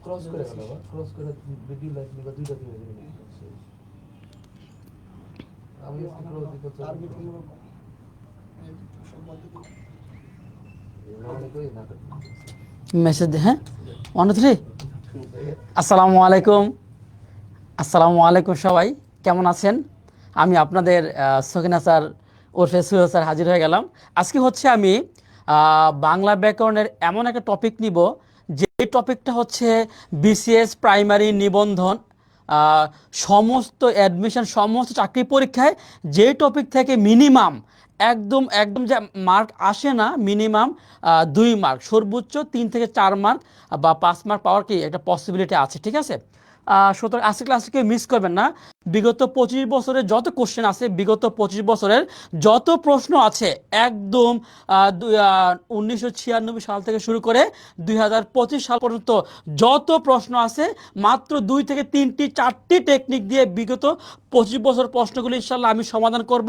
Cross করে গেল, cross করে দুই লাইট নিবা, দুইটা দিয়ে দিবেন। আমি ক্রস দিতে টার্গেট অনুরূপ মেসেজ দে। হ্যাঁ, 1 2 3। আসসালামু আলাইকুম, আসসালামু আলাইকুম সবাই, কেমন আছেন? আমি আপনাদের সকিনা স্যার ওরফে সুহেল স্যার হাজির হয়ে গেলাম। আজকে হচ্ছে আমি বাংলা ব্যাকরণের এমন একটা টপিক নিব, যে টপিকটা হচ্ছে বিসিএস প্রাইমারি নিবন্ধন সমস্ত অ্যাডমিশন সমস্ত চাকরি পরীক্ষায় যে টপিক থেকে মিনিমাম একদম একদম যে মার্ক আসে না, মিনিমাম 2 মার্ক, সর্বোচ্চ 3 থেকে 4 মার্ক বা 5 মার্ক পাওয়ার কি একটা পসিবিলিটি আছে, ঠিক আছে? সুতরাং আজকে ক্লাসকে মিস করবেন না। বিগত 25 বছরের যত কোশ্চেন আছে, বিগত 25 বছরের যত প্রশ্ন আছে, একদম 1996 সাল থেকে শুরু করে 2025 সাল পর্যন্ত যত প্রশ্ন আছে, মাত্র 2 থেকে 3টি 4টি টেকনিক দিয়ে বিগত 25 বছর প্রশ্নগুলো ইনশাল্লাহ আমি সমাধান করব,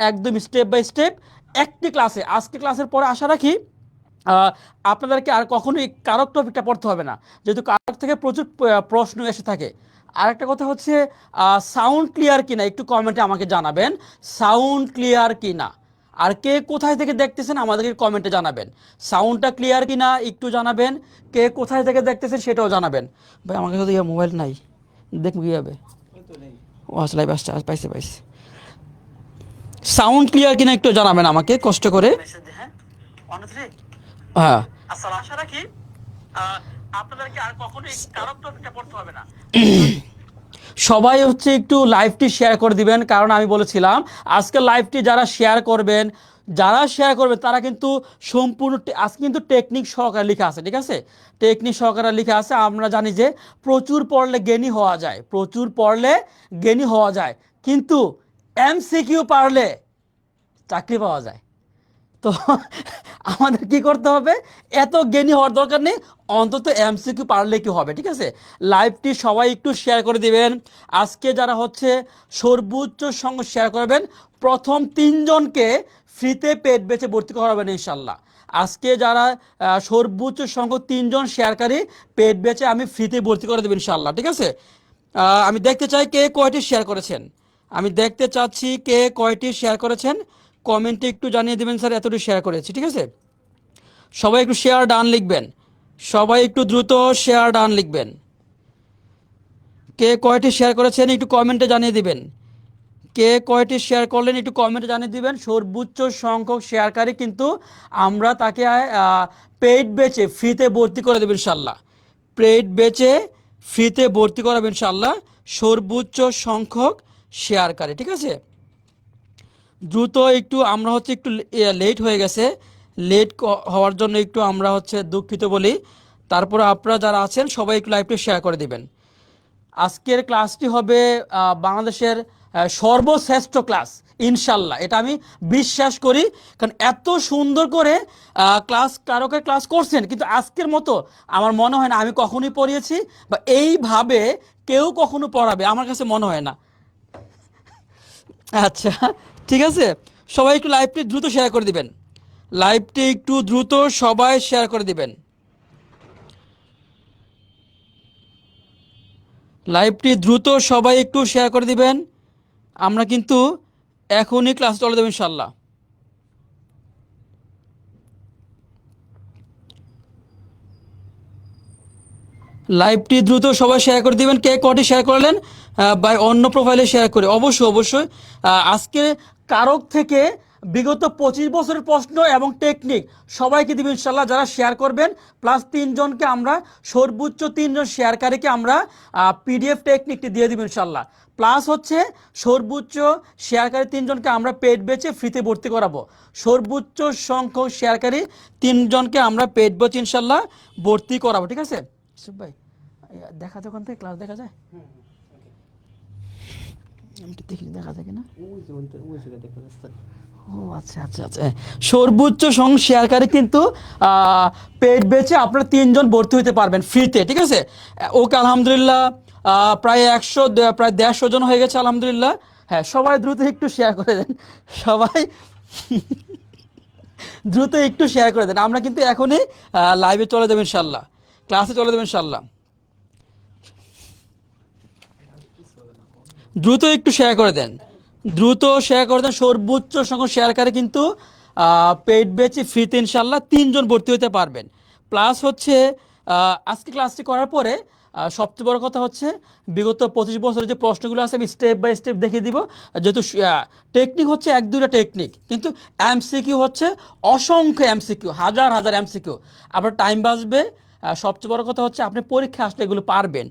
একদম স্টেপ বাই স্টেপ একটি ক্লাসে। আজকে ক্লাসের পরে আশা রাখি আপনাদেরকে আর কখনোই কারক টপিকটা পড়তে হবে না, যেহেতু কারক থেকে প্রচুর প্রশ্ন এসে থাকে। আর একটা কথা হচ্ছে সাউন্ড ক্লিয়ার কিনা একটু কমেন্টে আমাকে জানাবেন, সাউন্ড ক্লিয়ার কিনা। আর কে কোথায় থেকে দেখতেছেন আমাদেরকে কমেন্টে জানাবেন, সাউন্ডটা ক্লিয়ার কিনা একটু জানাবেন, কে কোথায় থেকে দেখতেছেন সেটাও জানাবেন। ভাই আমার কাছে তো মোবাইল নাই, দেখবো কীভাবে? ও আসলে পাইছে পাইছে। সাউন্ড ক্লিয়ার কিনা একটু জানাবেন আমাকে কষ্ট করে। হ্যাঁ, আশা রাখি আপনাদেরকে আর কখনো কারক টপিকটা পড়তে হবে না। সবাই হচ্ছে একটু লাইভটি শেয়ার করে দিবেন, কারণ আমি বলেছিলাম আজকে লাইভটি যারা শেয়ার করবেন, তারা কিন্তু সম্পূর্ণ আজকে কিন্তু টেকনিক সহকারে লেখা আছে, ঠিক আছে? টেকনিক সহকারে লেখা আছে। আমরা জানি যে প্রচুর পড়লে জ্ঞানী হওয়া যায়, প্রচুর পড়লে জ্ঞানী হওয়া যায়, কিন্তু এমসিকিউ পারলে চাকরি পাওয়া যায়। তো আমাদের কি করতে হবে? এত জ্ঞানী হওয়ার দরকার নেই, অন্তত এমসিকিউ পারলে কি হবে, ঠিক আছে? লাইভটি সবাই একটু শেয়ার করে দিবেন। আজকে যারা হচ্ছে সর্বোচ্চ সঙ্গে শেয়ার করবেন, প্রথম 3 জনকে ফ্রিতে পেড বেচে ভর্তি করাবেন ইনশাল্লাহ। আজকে যারা সর্বোচ্চ সংখ্যক 3 জন শেয়ারকারী পেড বেচে আমি ফ্রিতে ভর্তি করে দেবো ইনশাল্লাহ, ঠিক আছে? আমি দেখতে চাই কে কয়টি শেয়ার করেছেন, আমি দেখতে চাচ্ছি কে কয়টি শেয়ার করেছেন, কমেন্টে একটু জানিয়ে দেবেন স্যার এতটুকু শেয়ার করেছি, ঠিক আছে? সবাই একটু শেয়ার ডান লিখবেন, সবাই একটু দ্রুত শেয়ার ডান লিখবেন। কে কয়টি শেয়ার করেছেন একটু কমেন্টে জানিয়ে দিবেন, কে কয়টি শেয়ার করলেন একটু কমেন্টে জানিয়ে দিবেন। সর্বোচ্চ সংখ্যক শেয়ারকারী কিন্তু আমরা তাকে পেইড বেচে ফ্রিতে ভর্তি করে দেবেন ইনশাল্লাহ, পেইড বেচে ফ্রিতে ভর্তি করাবেন ইনশাল্লাহ সর্বোচ্চ সংখ্যক শেয়ারকারী, ঠিক আছে? দ্রুত একটু, আমরা হচ্ছে একটু লেট হয়ে গেছে, লেট হওয়ার জন্য একটু আমরা হচ্ছে দুঃখিত বলি। তারপরে আপনারা যারা আছেন সবাই একটু লাইভটি শেয়ার করে দিবেন। আজকের ক্লাসটি হবে বাংলাদেশের সর্বশ্রেষ্ঠ ক্লাস ইনশাল্লাহ, এটা আমি বিশ্বাস করি, কারণ এত সুন্দর করে কারকের ক্লাস করছেন, কিন্তু আজকের মতো আমার মনে হয় না আমি কখনোই পড়িয়েছি বা এইভাবে কেউ কখনো পড়াবে, আমার কাছে মনে হয় না। আচ্ছা, ঠিক আছে, সবাই একটু লাইভটি দ্রুত শেয়ার করে দিবেন, লাইভটি একটু দ্রুত সবাই শেয়ার করে দিবেন, লাইভটি দ্রুত সবাই একটু শেয়ার করে দিবেন। আমরা কিন্তু এখনই ক্লাস চলে দেব ইনশাল্লাহ। লাইভটি দ্রুত সবাই শেয়ার করে দিবেন। কে কটি শেয়ার করলেন বাই অন্য প্রোফাইলে শেয়ার করে অবশ্যই অবশ্যই। আজকে কারক থেকে বিগত 25 বছরের প্রশ্ন এবং টেকনিক সবাইকে দিবেন ইনশাল্লাহ যারা শেয়ার করবেন, প্লাস 3 জনকে আমরা সর্বোচ্চ 3 জন শেয়ারকারীকে আমরা পিডিএফ টেকনিকটি দিয়ে দিব ইনশাল্লাহ, প্লাস হচ্ছে সর্বোচ্চ শেয়ারকারী 3 জনকে আমরা পেড বেচে ফ্রিতে ভর্তি করাবো, সর্বোচ্চ সংখ্যক শেয়ারকারী 3 জনকে আমরা পেড বেচে ইনশাল্লাহ ভর্তি করাবো, ঠিক আছে? ভাই দেখা যায় ওখান থেকে ক্লাস দেখা যায়, দেখি দেখা যায় কিনা। ও আচ্ছা আচ্ছা আচ্ছা, সর্বোচ্চ সংখ্যক শেয়ারকারী কিন্তু পেড বেচে আপনারা 3 জন ভর্তি হতে পারবেন ফ্রিতে, ঠিক আছে? ওকে, আলহামদুলিল্লাহ প্রায় 150 জন হয়ে গেছে আলহামদুলিল্লাহ। হ্যাঁ, সবাই দ্রুত একটু শেয়ার করে দেন, সবাই দ্রুত একটু শেয়ার করে দেন। আমরা কিন্তু এখনই লাইভে চলে যাবো ইনশাল্লাহ, ক্লাসে চলে দেবেন ইনশাল্লাহ। দ্রুত একটু শেয়ার করে দেন, দ্রুত শেয়ার করে দেন। সর্বোচ্চ সংখ্যক শেয়ারকারী কিন্তু পেইড ব্যাচে ফ্রিতে ইনশাল্লাহ 3 জন ভর্তি হতে পারবেন। প্লাস হচ্ছে আজকে ক্লাসটি করার পরে সবচেয়ে বড় কথা হচ্ছে বিগত 25 বছরের যে প্রশ্নগুলো আছে আমি স্টেপ বাই স্টেপ দেখিয়ে দিব। যেহেতু টেকনিক হচ্ছে 1-2টা টেকনিক, কিন্তু এমসিকিউ হচ্ছে অসংখ্য এমসিকিউ, হাজার হাজার এমসিকিউ। আপনার টাইম বাঁচবে, সবচেয়ে বড় কথা হচ্ছে আপনি পরীক্ষা আসলে এগুলো পারবেন।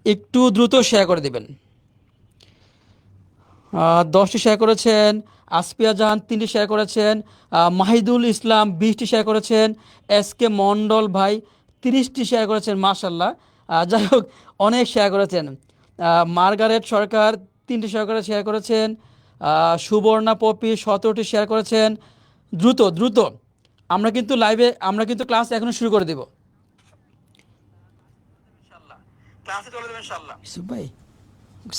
একটু দ্রুত শেয়ার করে দেবেন। 10টি শেয়ার করেছেন, আসপিয়া জাহান 3টি শেয়ার করেছেন, মাহিদুল ইসলাম 20টি শেয়ার করেছেন, এসকে মন্ডল ভাই 30টি শেয়ার করেছেন, মাশাল্লাহ। যাই হোক অনেক শেয়ার করেছেন। মার্গারেট সরকার 3টি শেয়ার করেছেন, সুবর্ণা পপি 17টি শেয়ার করেছেন। দ্রুত দ্রুত আমরা কিন্তু লাইভে, আমরা কিন্তু ক্লাস এখনো শুরু করে দেব ইনশাআল্লাহ। ক্লাসে চলে যাবেন ইনশাআল্লাহ। ইউসুফ ভাই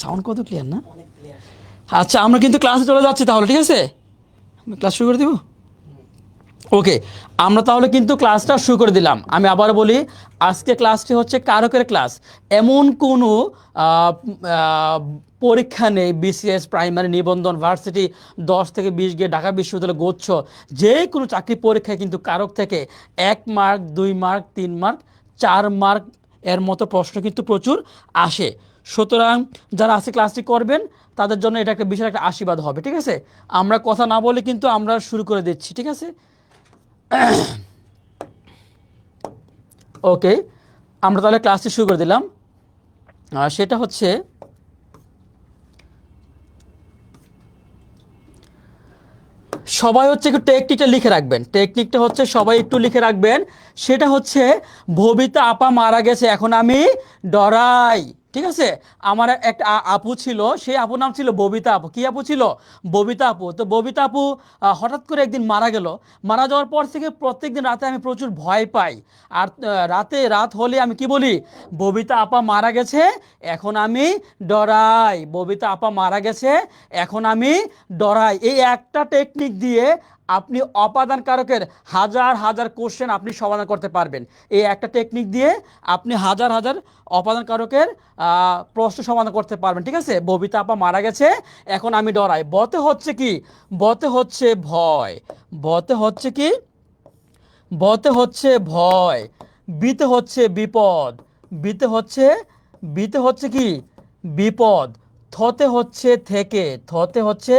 সাউন্ড কত ক্লিয়ার না? আচ্ছা আমরা কিন্তু ক্লাসে চলে যাচ্ছি তাহলে, ঠিক আছে? ক্লাস শুরু করে দিব। ওকে, আমরা তাহলে কিন্তু ক্লাসটা শুরু করে দিলাম। আমি আবার বলি, আজকে ক্লাসটি হচ্ছে কারকের ক্লাস। এমন কোনো পরীক্ষা নেই বিসিএস, প্রাইমারি, নিবন্ধন, ভার্সিটি 10 থেকে 20 গিয়ে ঢাকা বিশ্ববিদ্যালয় গুচ্ছ, যে কোনো চাকরি পরীক্ষায় কিন্তু কারক থেকে 1 মার্ক, 2 মার্ক, 3 মার্ক, 4 মার্ক এর মতো প্রশ্ন কিন্তু প্রচুর আসে। সুতরাং যারা আজকে ক্লাসটি করবেন তাদের জন্য এটা একটা বিশাল একটা আশীর্বাদ হবে, ঠিক আছে? আমরা কথা না বলে কিন্তু আমরা শুরু করে দিচ্ছি, ঠিক আছে? ওকে, আমরা তাহলে ক্লাসটি শুরু করে দিলাম। সেটা হচ্ছে সবাই হচ্ছে একটু টেকনিকটা লিখে রাখবেন, টেকনিকটা হচ্ছে সবাই একটু লিখে রাখবেন। সেটা হচ্ছে ববিতা আপা মারা গেছে এখন আমি ডরাই, ঠিক আছে? আমার একটা আপু ছিল, সেই আপুর নাম ছিল ববিতা আপু। কি আপু ছিল? ববিতা আপু। তো ববিতা আপু হঠাৎ করে একদিন মারা গেল। মারা যাওয়ার পর থেকে প্রত্যেকদিন রাতে আমি প্রচুর ভয় পাই। আর রাত হলে আমি কি বলি? ববিতা আপা মারা গেছে এখন আমি ডরাই, ববিতা আপা মারা গেছে এখন আমি ডরাই। এই একটা টেকনিক দিয়ে আপনি অপাদান কারকের হাজার হাজার কোশ্চেন আপনি সমাধান করতে পারবেন। এই একটা টেকনিক দিয়ে আপনি হাজার হাজার অপাদান কারকের প্রশ্ন সমাধান করতে পারবেন, ঠিক আছে? ববিতা আপা মারা গেছে এখন আমি ডরাই। বতে হচ্ছে কি? বতে হচ্ছে ভয়। বতে হচ্ছে কি? বতে হচ্ছে ভয়। বিতে হচ্ছে বিপদ। বিতে হচ্ছে, বিতে হচ্ছে কি? বিপদ। থতে হচ্ছে থেকে। থতে হচ্ছে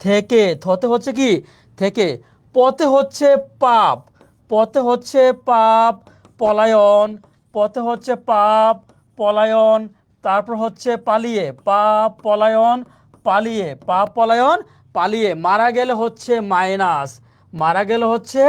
থেকে। থতে হচ্ছে কি? থেকে। পথে হচ্ছে পাপ। পথে হচ্ছে পাপ, পলায়ন। পথে হচ্ছে পাপ, পলায়ন। তারপর হচ্ছে পালিয়ে। পাপ, পলায়ন, পালিয়ে। পাপ, পলায়ন, পালিয়ে। মারা গেলে হচ্ছে মাইনাস। মারা গেলে হচ্ছে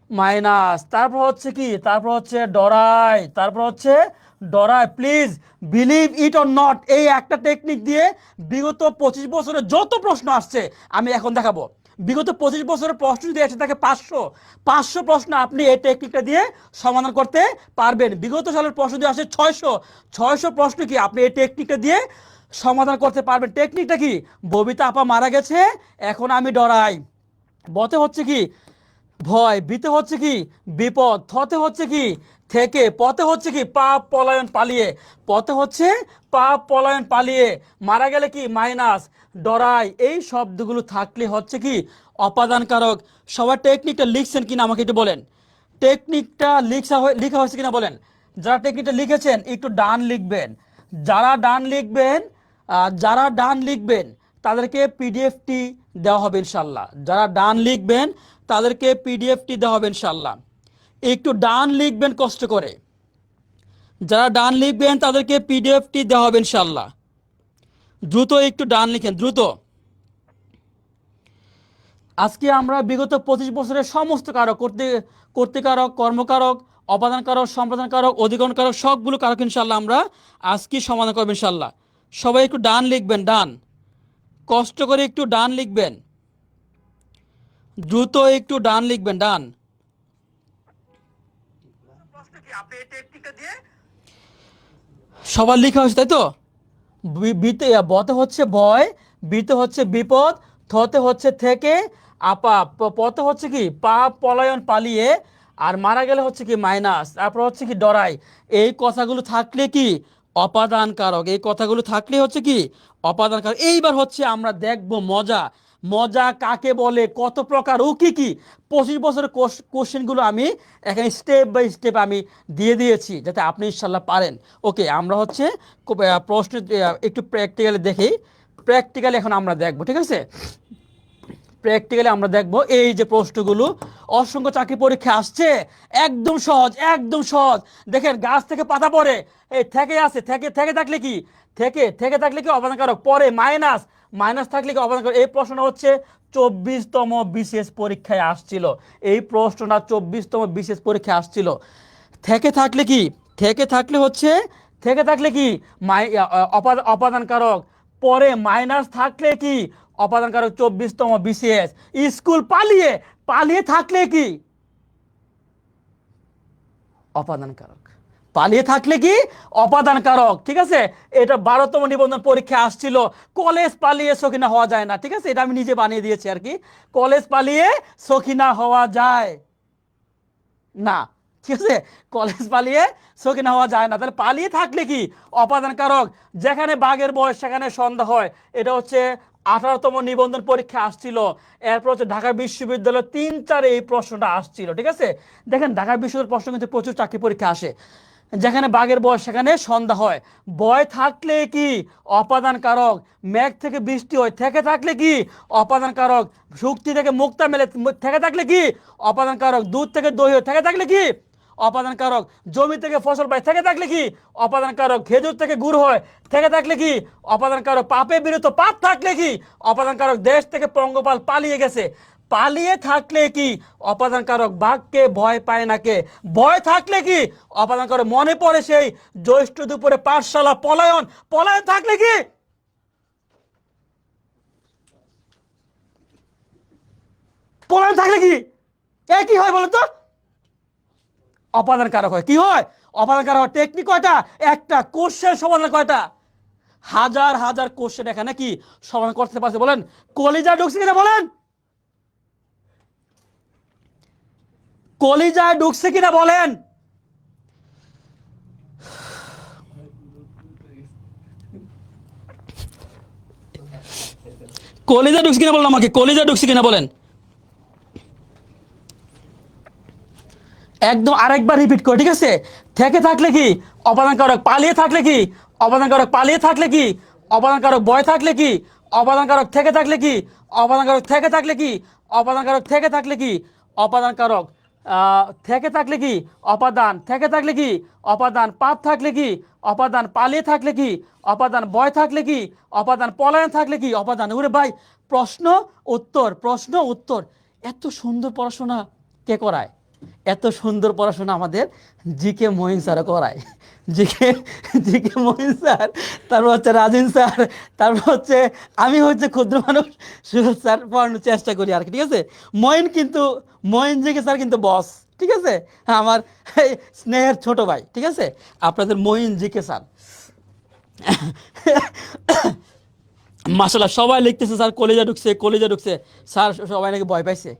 মাইনাস। তারপর হচ্ছে কি? তারপর হচ্ছে ডরাই। তারপর হচ্ছে ডরাই। Please believe it or not, এই একটা টেকনিক দিয়ে বিগত 25 বছরের যত প্রশ্ন আসছে আমি এখন দেখাবো। বিগত 25 বছরের প্রশ্ন যদি এসে থাকে 500 প্রশ্ন আপনি এই টেকনিকটা দিয়ে সমাধান করতে পারবেন। বিগত সালের প্রশ্ন দিয়ে আসে 600 প্রশ্ন কি আপনি এই টেকনিকটা দিয়ে সমাধান করতে পারবেন। টেকনিকটা কি? ববিতা আপা মারা গেছে এখন আমি ডরাই। বতে হচ্ছে কি? ভয়। বিতে হচ্ছে কি? বিপদ। থতে হচ্ছে কি? থেকে। পথে হচ্ছে কি? পাপ, পলায়ন, পালিয়ে। পথে হচ্ছে পাপ, পলায়ন, পালিয়ে। মারা গেলে কি? মাইনাস। ডরাই। এই শব্দগুলো থাকলে হচ্ছে কি? অপাদান কারক। সবার টেকনিকটা লিখছেন কিনা আমাকে একটু বলেন। টেকনিকটা লেখা হয়েছে কিনা বলেন। যারা টেকনিকটা লিখেছেন একটু ডান লিখবেন। যারা ডান লিখবেন, যারা ডান লিখবেন তাদেরকে পিডিএফটি দেওয়া হবে ইনশাল্লাহ। যারা ডান লিখবেন তাদেরকে পিডিএফটি দেওয়া হবে ইনশাল্লাহ। একটু ডান লিখবেন কষ্ট করে। যারা ডান লিখবেন তাদেরকে পিডিএফটি দেওয়া হবে ইনশাল্লাহ। দ্রুত একটু ডান লিখেন, দ্রুত। আজকে আমরা বিগত 25 বছরের সমস্ত কারক, কর্তৃকারক, কর্মকারক, অপাদান কারক, সম্পাদন কারক, অধিকরণ কারক, সবগুলো কারক ইনশাল্লাহ আমরা আজকে সমাধান করবো ইনশাল্লাহ। সবাই একটু ডান লিখবেন, ডান। কষ্ট করে একটু ডান লিখবেন, দ্রুত একটু ডান লিখবেন, ডান। সবার লেখা হয়েছে তাই তো? বতে হচ্ছে ভয়, বিতে হচ্ছে বিপদ, থতে হচ্ছে থেকে, আপা পথে হচ্ছে কি? পাপ, পলায়ন, পালিয়ে। আর মারা গেলে হচ্ছে কি মাইনাস, তারপর হচ্ছে কি ডরাই। এই কথাগুলো থাকলে কি অপাদান কারক, এই কথাগুলো থাকলে হচ্ছে কি অপাদান কারক। এইবার হচ্ছে আমরা দেখব মজা, মজা কাকে বলে, কত প্রকার, ও কি কি। 25 বছরের কোশ্চেনগুলো আমি এখানে স্টেপ বাই স্টেপ আমি দিয়ে দিয়েছি, যাতে আপনি ইনশাল্লাহ পারেন। ওকে, আমরা হচ্ছে প্রশ্ন একটু প্র্যাকটিক্যালি দেখি। প্র্যাকটিক্যালি এখন আমরা দেখব, ঠিক আছে? প্র্যাকটিক্যালি আমরা দেখব এই যে প্রশ্নগুলো অসংখ্য চাকরি পরীক্ষা আসছে, একদম সহজ, একদম সহজ। দেখেন গাছ থেকে পাতা পড়ে, এই থেকে আছে, থেকে থেকে থাকলে কি, থেকে থেকে থাকলে কি অবদান কারক, পরে মাইনাস, মাইনাস থাকলে কি অবদান কারক। এই প্রশ্নটা হচ্ছে 24তম বিসিএস পরীক্ষায় আসছিল, এই প্রশ্নটা 24তম বিসিএস পরীক্ষায় আসছিল। থেকে থাকলে কি, থেকে থাকলে হচ্ছে, থেকে থাকলে কি অপাদান কারক, পরে মাইনাস থাকলে কি অপাদান কারক। 24তম বিসিএস। স্কুল পালিয়ে, পালিয়ে থাকলে কি অপাদান কারক, পালিয়ে থাকলে কি অপাদান কারক, ঠিক আছে? এটা 12তম নিবন্ধন পরীক্ষা আসছিল। কলেজ পালিয়ে সখিনা হওয়া যায় না, ঠিক আছে? এটা আমি নিজে বানিয়ে দিয়েছি আর কি। কলেজ পালিয়ে সখিনা হওয়া যায় না, ঠিক আছে? কলেজ পালিয়ে সখিনা হওয়া যায় না, তাহলে পালিয়ে থাকলে কি অপাদান কারক। যেখানে বাঘের বয়স সেখানে সন্ধ্যা হয়, এটা হচ্ছে 18তম নিবন্ধন পরীক্ষা আসছিল। এরপর হচ্ছে ঢাকা বিশ্ববিদ্যালয় 3-4 এই প্রশ্নটা আসছিল, ঠিক আছে? দেখেন ঢাকা বিশ্ববিদ্যালয়ের প্রশ্ন কিন্তু প্রচুর চাকরি পরীক্ষা আসে। যেখানে বাঘের বয়স সেখানে সন্ধ্যা হয়, বয় থাকলে কি অপাদান কারক। মেঘ থেকে বৃষ্টি হয়, থেকে থাকলে কি অপাদান কারক। শুক্তি থেকে মুক্তা মেলে, থেকে থাকলে কি অপাদান কারক। দুধ থেকে দই হয়, থেকে থাকলে কি অপাদান কারক। জমি থেকে ফসল পায়, থেকে থাকলে কি অপাদান কারক। খেজুর থেকে গুড় হয়, থেকে থাকলে কি অপাদান কারক। পাপে বিরত, পাপ থাকলে কি অপাদান কারক। দেশ থেকে পঙ্গপাল পালিয়ে গেছে, পালিয়ে থাকলে কি অপাদান কারক। বাঘকে ভয় পায় না কে, ভয় থাকলে কি অপাদান কারক। মনে পড়ে সেই জ্যৈষ্ঠ দুপুরে পাঠশালা, পলায়ন, পলায়ন থাকলে কি, পলায়ন থাকলে কি একই হয় বলো তো, অপাদান কারক হয়। কি হয়? অপাদান কারক। টেকনিক কয়টা? একটা। কোশ্চেন সমাধান কয়টা? হাজার হাজার কোশ্চেন এখানে কি সমাধান করতে পারছে বলেন? কলিজা ঢুকছে কিনা বলেন? কলিজায় ঢুকছে কিনা বলেন? কলিজা ঢুকছে কিনা বলেন আমাকে, কলিজা ঢুকছে কিনা বলেন? একদম আরেকবার রিপিট করে, ঠিক আছে? থেকে থাকলে কি অপাদান কারক, পালিয়ে থাকলে কি অপাদান কারক, পালিয়ে থাকলে কি অপাদান কারক, বয় থাকলে কি অপাদান কারক, থেকে থাকলে কি অপাদান কারক, থেকে থাকলে কি অপাদান কারক, থেকে থাকলে কি অপাদান কারক, থেকে থাকলে কি অপাদান, থেকে থাকলে কি অপাদান, পাপ থাকলে কি অপাদান, পালিয়ে থাকলে কি অপাদান, বয় থাকলে কি অপাদান, পলায়ন থাকলে কি অপাদান। ওরে ভাই, প্রশ্ন উত্তর, প্রশ্ন উত্তর। এত সুন্দর পড়াশোনা কে করায়? এত সুন্দর পড়াশোনা আমাদের জিকে মহিন স্যার করায়। জিকে, জিকে মহিন স্যার, তারপর হচ্ছে রাজিন স্যার, তারপর হচ্ছে আমি হচ্ছে ক্ষুদ্র মানুষ সুরজ স্যার পড়ানোর চেষ্টা করি আর কি, ঠিক আছে? মহিন কিন্তু, মহিন জিকে স্যার কিন্তু বস, ঠিক আছে? আমার এই স্নেহের ছোট ভাই, ঠিক আছে? আপনাদের মহিন জিকে স্যার। মাশাআল্লাহ সবাই লিখতেছে স্যার কলেজে ঢুকছে, কলেজে ঢুকছে। স্যার সবাই নাকি ভয় পাইছে।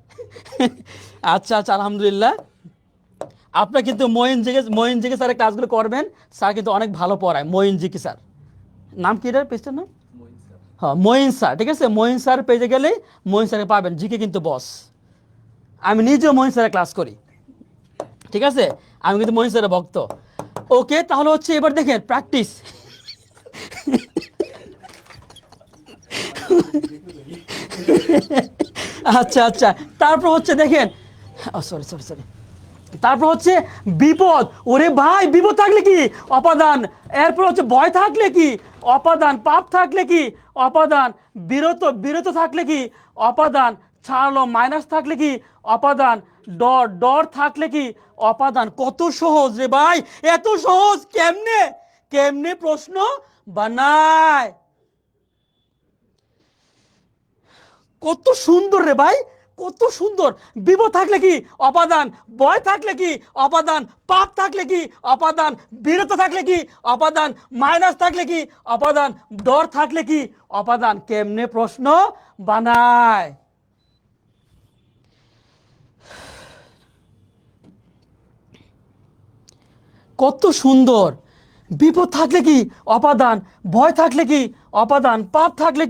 আচ্ছা আচ্ছা, আলহামদুলিল্লাহ। আপনার কিন্তু মঈন জিকে স্যারের ক্লাসগুলো করবেন, স্যার কিন্তু অনেক ভালো পড়ায়। মঈন জিকে স্যার, নাম কি এটার পেজটার নাম? হ্যাঁ মঈন স্যার, ঠিক আছে? মঈন স্যার পেজে গেলে মঈন স্যারকে পাবেন। জিকে কিন্তু বস। আমি নিজেও মঈন স্যারের ক্লাস করি, ঠিক আছে? আমি কিন্তু মঈন স্যারের ভক্ত। ওকে, তাহলে হচ্ছে এবার দেখেন প্র্যাকটিস। আচ্ছা আচ্ছা, তারপর হচ্ছে দেখেন, সরি সরি সরি, তারপর হচ্ছে বিপদ। ওরে ভাই, বিপদ থাকলে কি অপাদান। এরপর হচ্ছে ভয় থাকলে কি অপাদান, পাপ থাকলে কি অপাদান, বিরত, বিরত থাকলে কি অপাদান, ছাড়লো, মাইনাস থাকলে কি অপাদান, ডর, ডর থাকলে কি অপাদান। কত সহজ রে ভাই, এত সহজ কেমনে, কেমনে প্রশ্ন বানায়, কত সুন্দর রে ভাই, কত সুন্দর। বিপদ থাকলে কি অপাদান, ভয় থাকলে কি অপাদান, পাপ থাকলে কি অপাদান, বিরত থাকলে কি অপাদান, মাইনাস থাকলে কি অপাদান, ডর থাকলে কি অপাদান। কেমনে প্রশ্ন বানায়। কত সুন্দর। বিপদ থাকলে কি অপাদান, ভয় থাকলে কি অপাদান, পাপ থাকলে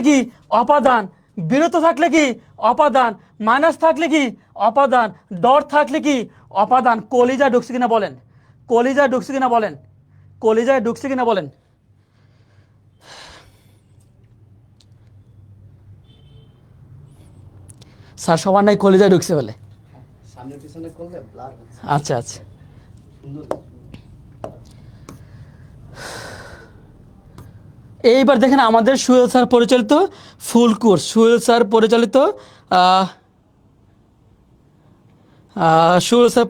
কি অপাদান, বিরত থাকলে কি অপাদান, মাইনাস থাকলে কি অপাদান, ডর থাকলে কি অপাদান। কলিজা ঢুকছে কিনা বলেন, কলিজায় ঢুকছে কিনা বলেন, কলিজায় ঢুকছে কিনা বলেন। স্যার সবার নাই কলিজায় ঢুকছে বলে। আচ্ছা আচ্ছা। এইবার দেখেন আমাদের সুহেল স্যার পরিচালিত ফুল কোর্স, সুহেল স্যার পরিচালিত সুহেল স্যার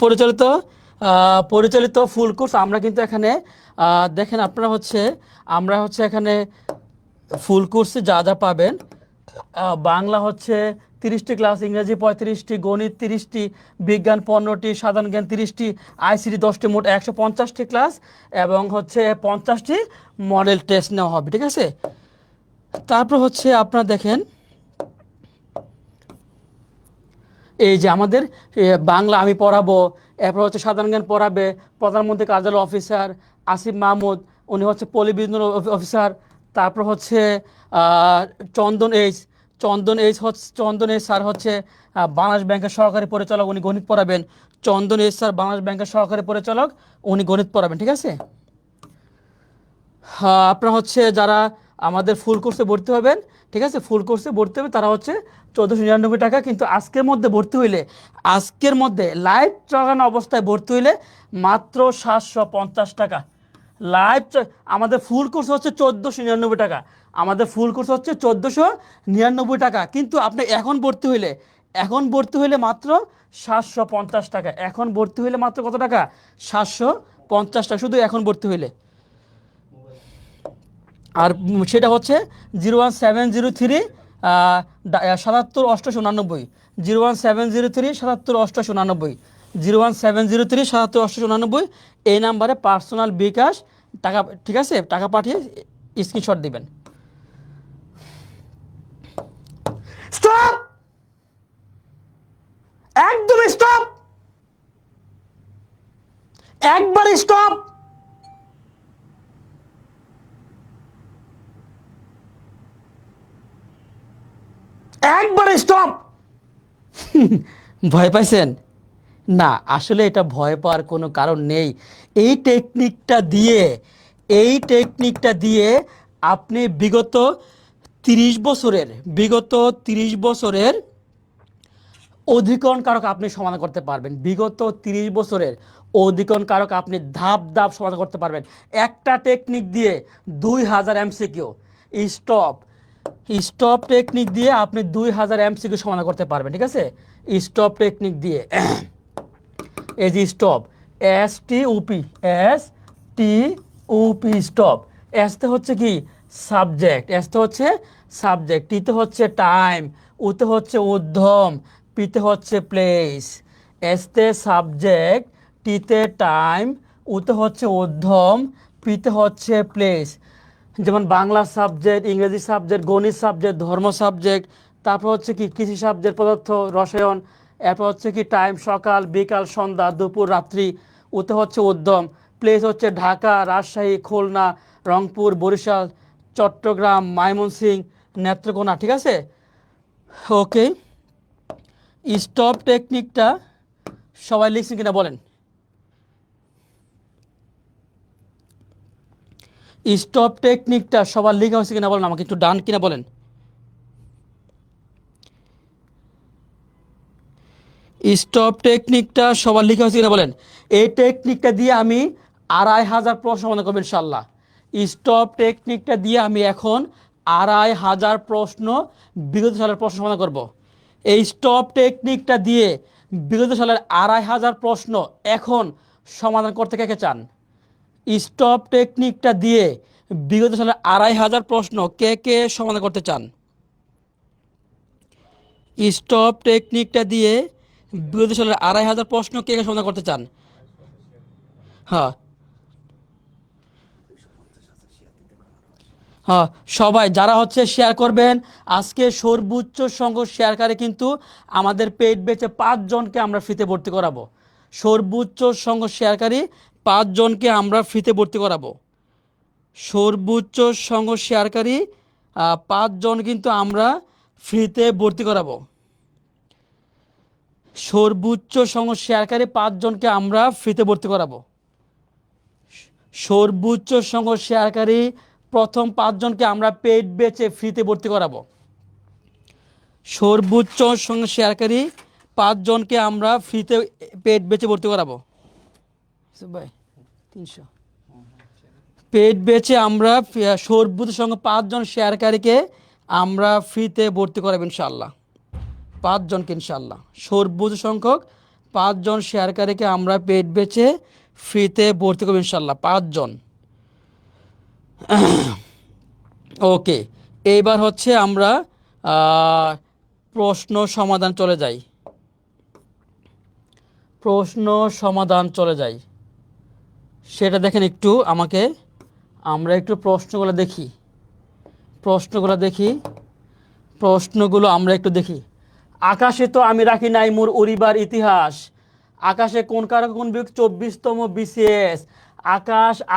পরিচালিত ফুল কোর্স। আমরা কিন্তু এখানে দেখেন আপনারা হচ্ছে আমরা হচ্ছে এখানে ফুল কোর্সে যা যা পাবেন, বাংলা হচ্ছে 30টি ক্লাস, ইংরেজি 35টি, গণিত 30টি, বিজ্ঞান 15টি, সাধারণ জ্ঞান 30টি, আইসিটি 10টি, মোট 150টি ক্লাস এবং হচ্ছে 50টি মডেল টেস্ট নেওয়া হবে, ঠিক আছে। তারপর হচ্ছে আপনারা দেখেন এই যে আমাদের বাংলা আমি পড়াবো, এরপর হচ্ছে সাধারণ জ্ঞান পড়াবে প্রধানমন্ত্রী কার্যালয় অফিসার আসিফ মাহমুদ, উনি হচ্ছে পল্লী বিদ্যুৎ অফিসার। তারপর হচ্ছে চন্দন এইচ স্যার হচ্ছে বাংলাদেশ ব্যাংকের সহকারী পরিচালক, উনি গণিত পড়াবেন। চন্দন এইচ স্যার বাংলাদেশ ব্যাংকের সহকারী পরিচালক, উনি গণিত পড়াবেন, ঠিক আছে। আপনারা হচ্ছে যারা আমাদের ফুল কোর্সে ভর্তি হবেন, ঠিক আছে, ফুল কোর্সে ভর্তি হবে তারা হচ্ছে 1499 টাকা। কিন্তু আজকের মধ্যে ভর্তি হইলে, আজকের মধ্যে লাইভ চলানো অবস্থায় ভর্তি হইলে মাত্র 750 টাকা। আমাদের ফুল কোর্স হচ্ছে 1499 টাকা, আমাদের ফুল কোর্স হচ্ছে 1499 টাকা। কিন্তু আপনি এখন ভর্তি হইলে মাত্র 750 টাকা। এখন ভর্তি হইলে মাত্র কত টাকা? 750 টাকা, শুধু এখন ভর্তি হইলে। আর সেটা হচ্ছে 01703 77 88 01703 77 88 01703 77 88 এই নাম্বারে পার্সোনাল বিকাশ টাকা, ঠিক আছে, টাকা পাঠিয়ে স্ক্রিনশট দিবেন। স্টপ, একদম স্টপ, একবার স্টপ। একবার স্টপ। ভয় পাইছেন? না, আসলে এটা ভয় পাওয়ার কোনো কারণ নেই। এই টেকনিকটা দিয়ে আপনি বিগত 30 বছরের অধিকরণ কারক আপনি সমাধান করতে পারবেন। বিগত 30 বছরের অধিকরণ কারক আপনি ধাপ ধাপ সমাধান করতে পারবেন একটা টেকনিক দিয়ে। 2000 এমসিকিউ স্টপ টেকনিক দিয়ে আপনি 2000 এমসিকিউ সমাধান করতে পারবেন, ঠিক আছে। স্টপ টেকনিক দিয়ে এই যে স্টপ, STOP স্টপ। এসতে হচ্ছে কি সাবজেক্ট, টিতে হচ্ছে টাইম, উতে হচ্ছে উদ্যম, পিতে হচ্ছে প্লেস। এসতে সাবজেক্ট, টিতে টাইম, উতে হচ্ছে উদ্যম, পিতে হচ্ছে প্লেস। যেমন বাংলা সাবজেক্ট, ইংরেজি সাবজেক্ট, গণিত সাবজেক্ট, ধর্ম সাবজেক্ট। তারপর হচ্ছে কি কৃষি সাবজেক্ট, পদার্থ রসায়ন। এরপর হচ্ছে কি টাইম, সকাল, বিকাল, সন্ধ্যা, দুপুর, রাত্রি। উতে হচ্ছে উদ্যম, প্লেস হচ্ছে ঢাকা, রাজশাহী, খুলনা, রংপুর, বরিশাল, চট্টগ্রাম, ময়মনসিংহ, নেত্রকোনা, ঠিক আছে। ওকে, স্টপ টেকনিকটা সবাই লিখছেন কিনা বলেন? স্টপ টেকনিকটা সবার লেখা হয়েছে কিনা বলেন, আমাকে একটু ডান কিনা বলেন। স্টপ টেকনিকটা সবার লেখা হয়েছে কিনা বলেন। এই টেকনিকটা দিয়ে আমি 2500 প্রশ্ন সমাধান করবো ইনশাল্লাহ। স্টপ টেকনিকটা দিয়ে আমি এখন 2500 প্রশ্ন বিগত সালের প্রশ্ন সমাধান করব। এই স্টপ টেকনিকটা দিয়ে বিগত সালের 2500 প্রশ্ন এখন সমাধান করতে কে কে চান? স্টপ টেকনিকটা দিয়ে বিগত সালের 2500 প্রশ্ন কে কে সমাধান করতে চান? স্টপ টেকনিকটা দিয়ে বিগত সালের 2500 প্রশ্ন কে কে সমাধান করতে চান? হ্যাঁ হ্যাঁ, সবাই যারা হচ্ছে শেয়ার করবেন, আজকে সর্বোচ্চ সংখ্যক শেয়ারকারী কিন্তু আমাদের পেইড ব্যাচে 5 জনকে আমরা ফ্রিতে ভর্তি করাবো। সর্বোচ্চ সংখ্যক শেয়ারকারী 5 জনকে আমরা ফ্রিতে ভর্তি করাবো। সর্বোচ্চ সংখ্যক শেয়ারকারী 5 জন কিন্তু আমরা ফ্রিতে ভর্তি করাবো। সর্বোচ্চ সংখ্যক শেয়ারকারী 5 জনকে আমরা ফ্রিতে ভর্তি করাবো। সর্বোচ্চ সংখ্যক শেয়ারকারী প্রথম 5 জনকে আমরা পেইড ব্যাচে ফ্রিতে ভর্তি করাবো। সর্বোচ্চ সংখ্যক শেয়ারকারী 5 জনকে আমরা ফ্রিতে পেইড ব্যাচে ভর্তি করাবো। ভাই 300 পেইড ব্যাচে আমরা সর্বোচ্চ সংখ্যক 5 জন শেয়ারকারীকে আমরা ফ্রিতে ভর্তি করাবো ইনশাআল্লাহ। 5 জনকে ইনশাআল্লাহ সর্বোচ্চ সংখ্যক 5 জন শেয়ারকারীকে আমরা পেইড ব্যাচে ফ্রিতে ভর্তি করবো ইনশাআল্লাহ। 5 জন। ওকে, এইবার হচ্ছে আমরা প্রশ্ন সমাধান চলে যাই। প্রশ্ন সমাধান চলে যাই, সেটা দেখেন একটু আমাকে। আমরা একটু প্রশ্নগুলো দেখি। প্রশ্নগুলো আমরা একটু দেখি। আকাশে তো আমি রাখি নাই মোর উড়িবার ইতিহাস। আকাশে কোন কারক কোন বিয়োগ 24তম বিসিএস।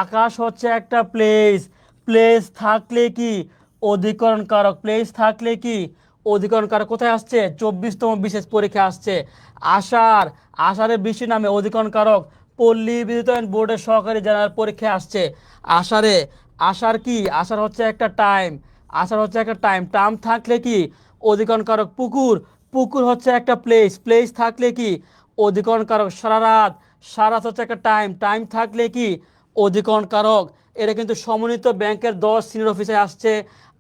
আকাশ হচ্ছে একটা প্লেস। প্লেস থাকলে কি অধিকরণ কারক। প্লেস থাকলে কি অধিকরণ কারক। কোথায় আসছে? 24তম বিসিএস পরীক্ষা আসছে। আষাঢ়ের বৃষ্টি নামে অধিকরণ কারক পল্লী বিদ্যুতায়ন বোর্ডের সহকারী জেনারেল পরীক্ষায় আসছে। আষাঢ় কি? আষাঢ় হচ্ছে একটা টাইম। টাইম থাকলে কি অধিকরণ কারক। পুকুর হচ্ছে একটা প্লেস। প্লেস থাকলে কি অধিকরণ কারক। সারা রাত হচ্ছে একটা টাইম থাকলে কি অধিকরণ কারক। এটা কিন্তু সমন্বিত ব্যাংকের 10 সিনিয়র অফিসে আসছে,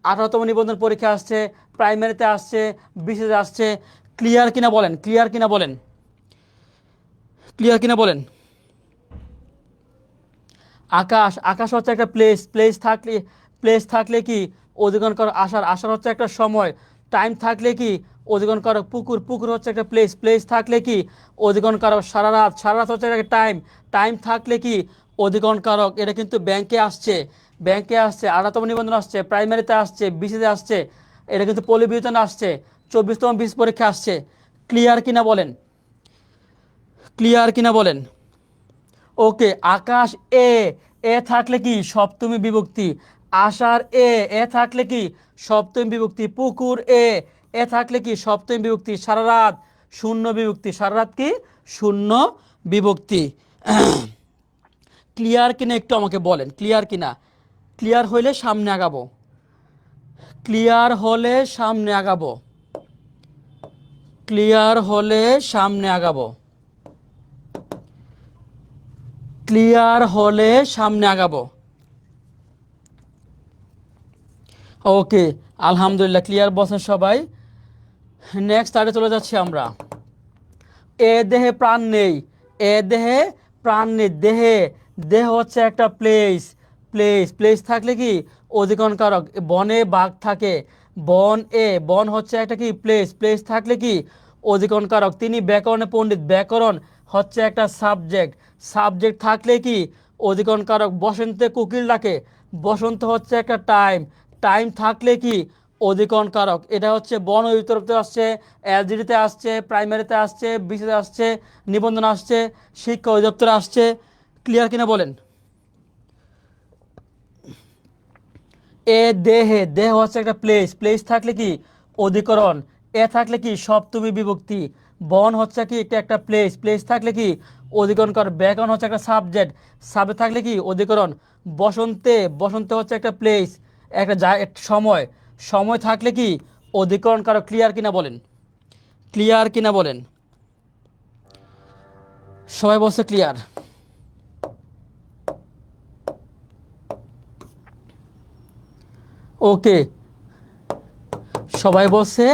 18তম নিবন্ধন পরীক্ষা আসছে, প্রাইমারিতে আসছে, বিশেষে আসছে। ক্লিয়ার কিনা বলেন। আকাশ হচ্ছে একটা প্লেস থাকলে কি অধিকরণ কারক। আষাঢ় হচ্ছে একটা সময়। টাইম থাকলে কি অধিকরণ কারক। পুকুর হচ্ছে একটা প্লেস থাকলে কি অধিকরণ কারক। সারা রাত হচ্ছে একটা টাইম থাকলে কি অধিকরণ কারক। এটা কিন্তু ব্যাংকে আসছে, 18তম নিবন্ধন আসছে, প্রাইমারিতে আসছে, বিসিতে আসছে। এটা কিন্তু পল্লী বিদ্যুতায়ন আসছে, 24তম বিসিএস পরীক্ষা আসছে। ক্লিয়ার কিনা বলেন। ওকে, আকাশ এ থাকলে কি সপ্তমী বিভক্তি। আষাঢ় এ থাকলে কি সপ্তমী বিভক্তি। পুকুর এ থাকলে কি সপ্তমী বিভক্তি। সারা রাত শূন্য বিভক্তি। শূন্য বিভক্তি। ক্লিয়ার কিনা একটু আমাকে বলেন। ক্লিয়ার হলে সামনে আগাবো। ক্লিয়ার হলে সামনে আগাবো। ওকে, আলহামদুলিল্লাহ ক্লিয়ার বলছেন সবাই। নেক্সট আরে চলে যাচ্ছি আমরা। এ দেহে প্রাণ নেই। দেহ হচ্ছে একটা প্লেস থাকলে কি অধিকরণ কারক। বনে বাঘ থাকে। বন হচ্ছে একটা কি প্লেস থাকলে কি অধিকরণ কারক। তিনি ব্যাকরণে পণ্ডিত। ব্যাকরণ হচ্ছে একটা সাবজেক্ট থাকলে কি অধিকরণ কারক। বসন্তে কোকিল ডাকে। বসন্ত হচ্ছে একটা টাইম থাকলে কি অধিকরণ কারক। এটা হচ্ছে বন অধিদপ্তর আসছে, এলজিডিতে আসছে, প্রাইমারিতে আসছে, বিসিতে আসছে, নিবন্ধন আসছে, শিক্ষা অধিদপ্তরে আসছে। ক্লিয়ার কিনা বলেন। দেহ হচ্ছে একটা প্লেস থাকলে কি অধিকরণ। এ থাকলে কি সপ্তমী বিভক্তি। বন হচ্ছে কি একটা প্লেস থাকলে কি অধিকরণ কারক। ব্যাকরণ হচ্ছে একটা সাবজেক্ট থাকলে কি অধিকরণ। বসন্তে হচ্ছে একটা প্লেস, একটা সময় থাকলে কি অধিকরণ কারক। ক্লিয়ার কিনা বলেন। সবাই বলছে ক্লিয়ার। ওকে, সবাই বলছে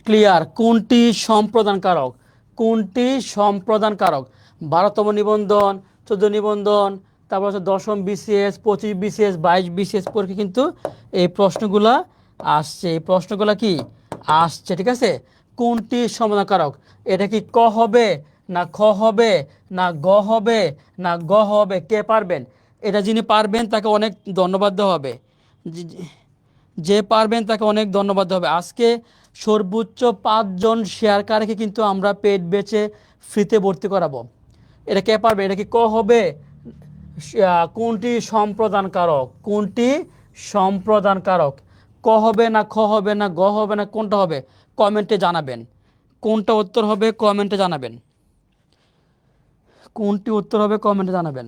ক্লিয়ার। কোনটি সম্প্রদান কারক? 12তম নিবন্ধন, 14 নিবন্ধন, তারপর হচ্ছে 10ম বিসিএস, 25 বিসিএস, 22 বিসিএস পরীক্ষা কিন্তু এই প্রশ্নগুলা আসছে। ঠিক আছে। কোনটি সমাধান কারক? এটা কি ক হবে না খ হবে না গ হবে না গ হবে? কে পারবেন? এটা যিনি পারবেন তাকে অনেক ধন্যবাদ দেওয়া হবে। যে পারবেন তাকে অনেক ধন্যবাদ দেওয়া হবে। আজকে সর্বোচ্চ 5 জন শেয়ারকারীকে কিন্তু আমরা পেড বেচে ফ্রিতে ভর্তি করাবো। এটা কে পারবে? এটা কি ক হবে? কোনটি সম্প্রদান কারক? কোনটি সম্প্রদান কারক? ক হবে না খ হবে না গ হবে না কোনটা হবে? কমেন্টে জানাবেন। কোনটা উত্তর হবে কমেন্টে জানাবেন। কোনটি উত্তর হবে কমেন্টে জানাবেন।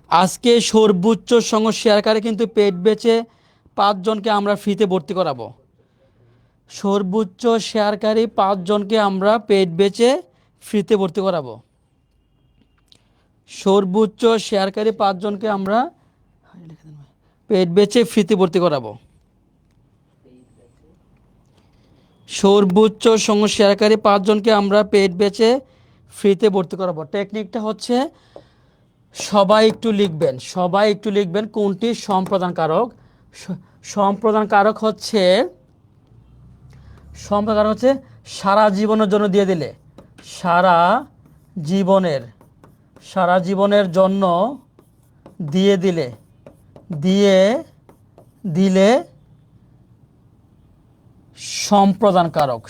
আজকে সর্বোচ্চ সঙ্গ শেয়ারকারী কিন্তু পেট বেচে 5 জনকে আমরা ফ্রিতে ভর্তি করাবো। সর্বোচ্চ শেয়ারকারী 5 জনকে আমরা পেট বেচে ফ্রিতে ভর্তি করাবো। সর্বোচ্চ শেয়ারকারী 5 জনকে আমরা পেট বেচে ফ্রিতে ভর্তি করাবো। সর্বোচ্চ সঙ্গ শেয়ারকারী 5 জনকে আমরা পেট বেচে ফ্রিতে ভর্তি করাবো। টেকনিকটা হচ্ছে সবাই একটু লিখবেন, সবাই একটু লিখবেন কোনটি সম্প্রদান কারক। সম্প্রদান কারক হচ্ছে সারা জীবনের জন্য দিয়ে দিলে, সারা জীবনের জন্য দিয়ে দিলে সম্প্রদান কারক,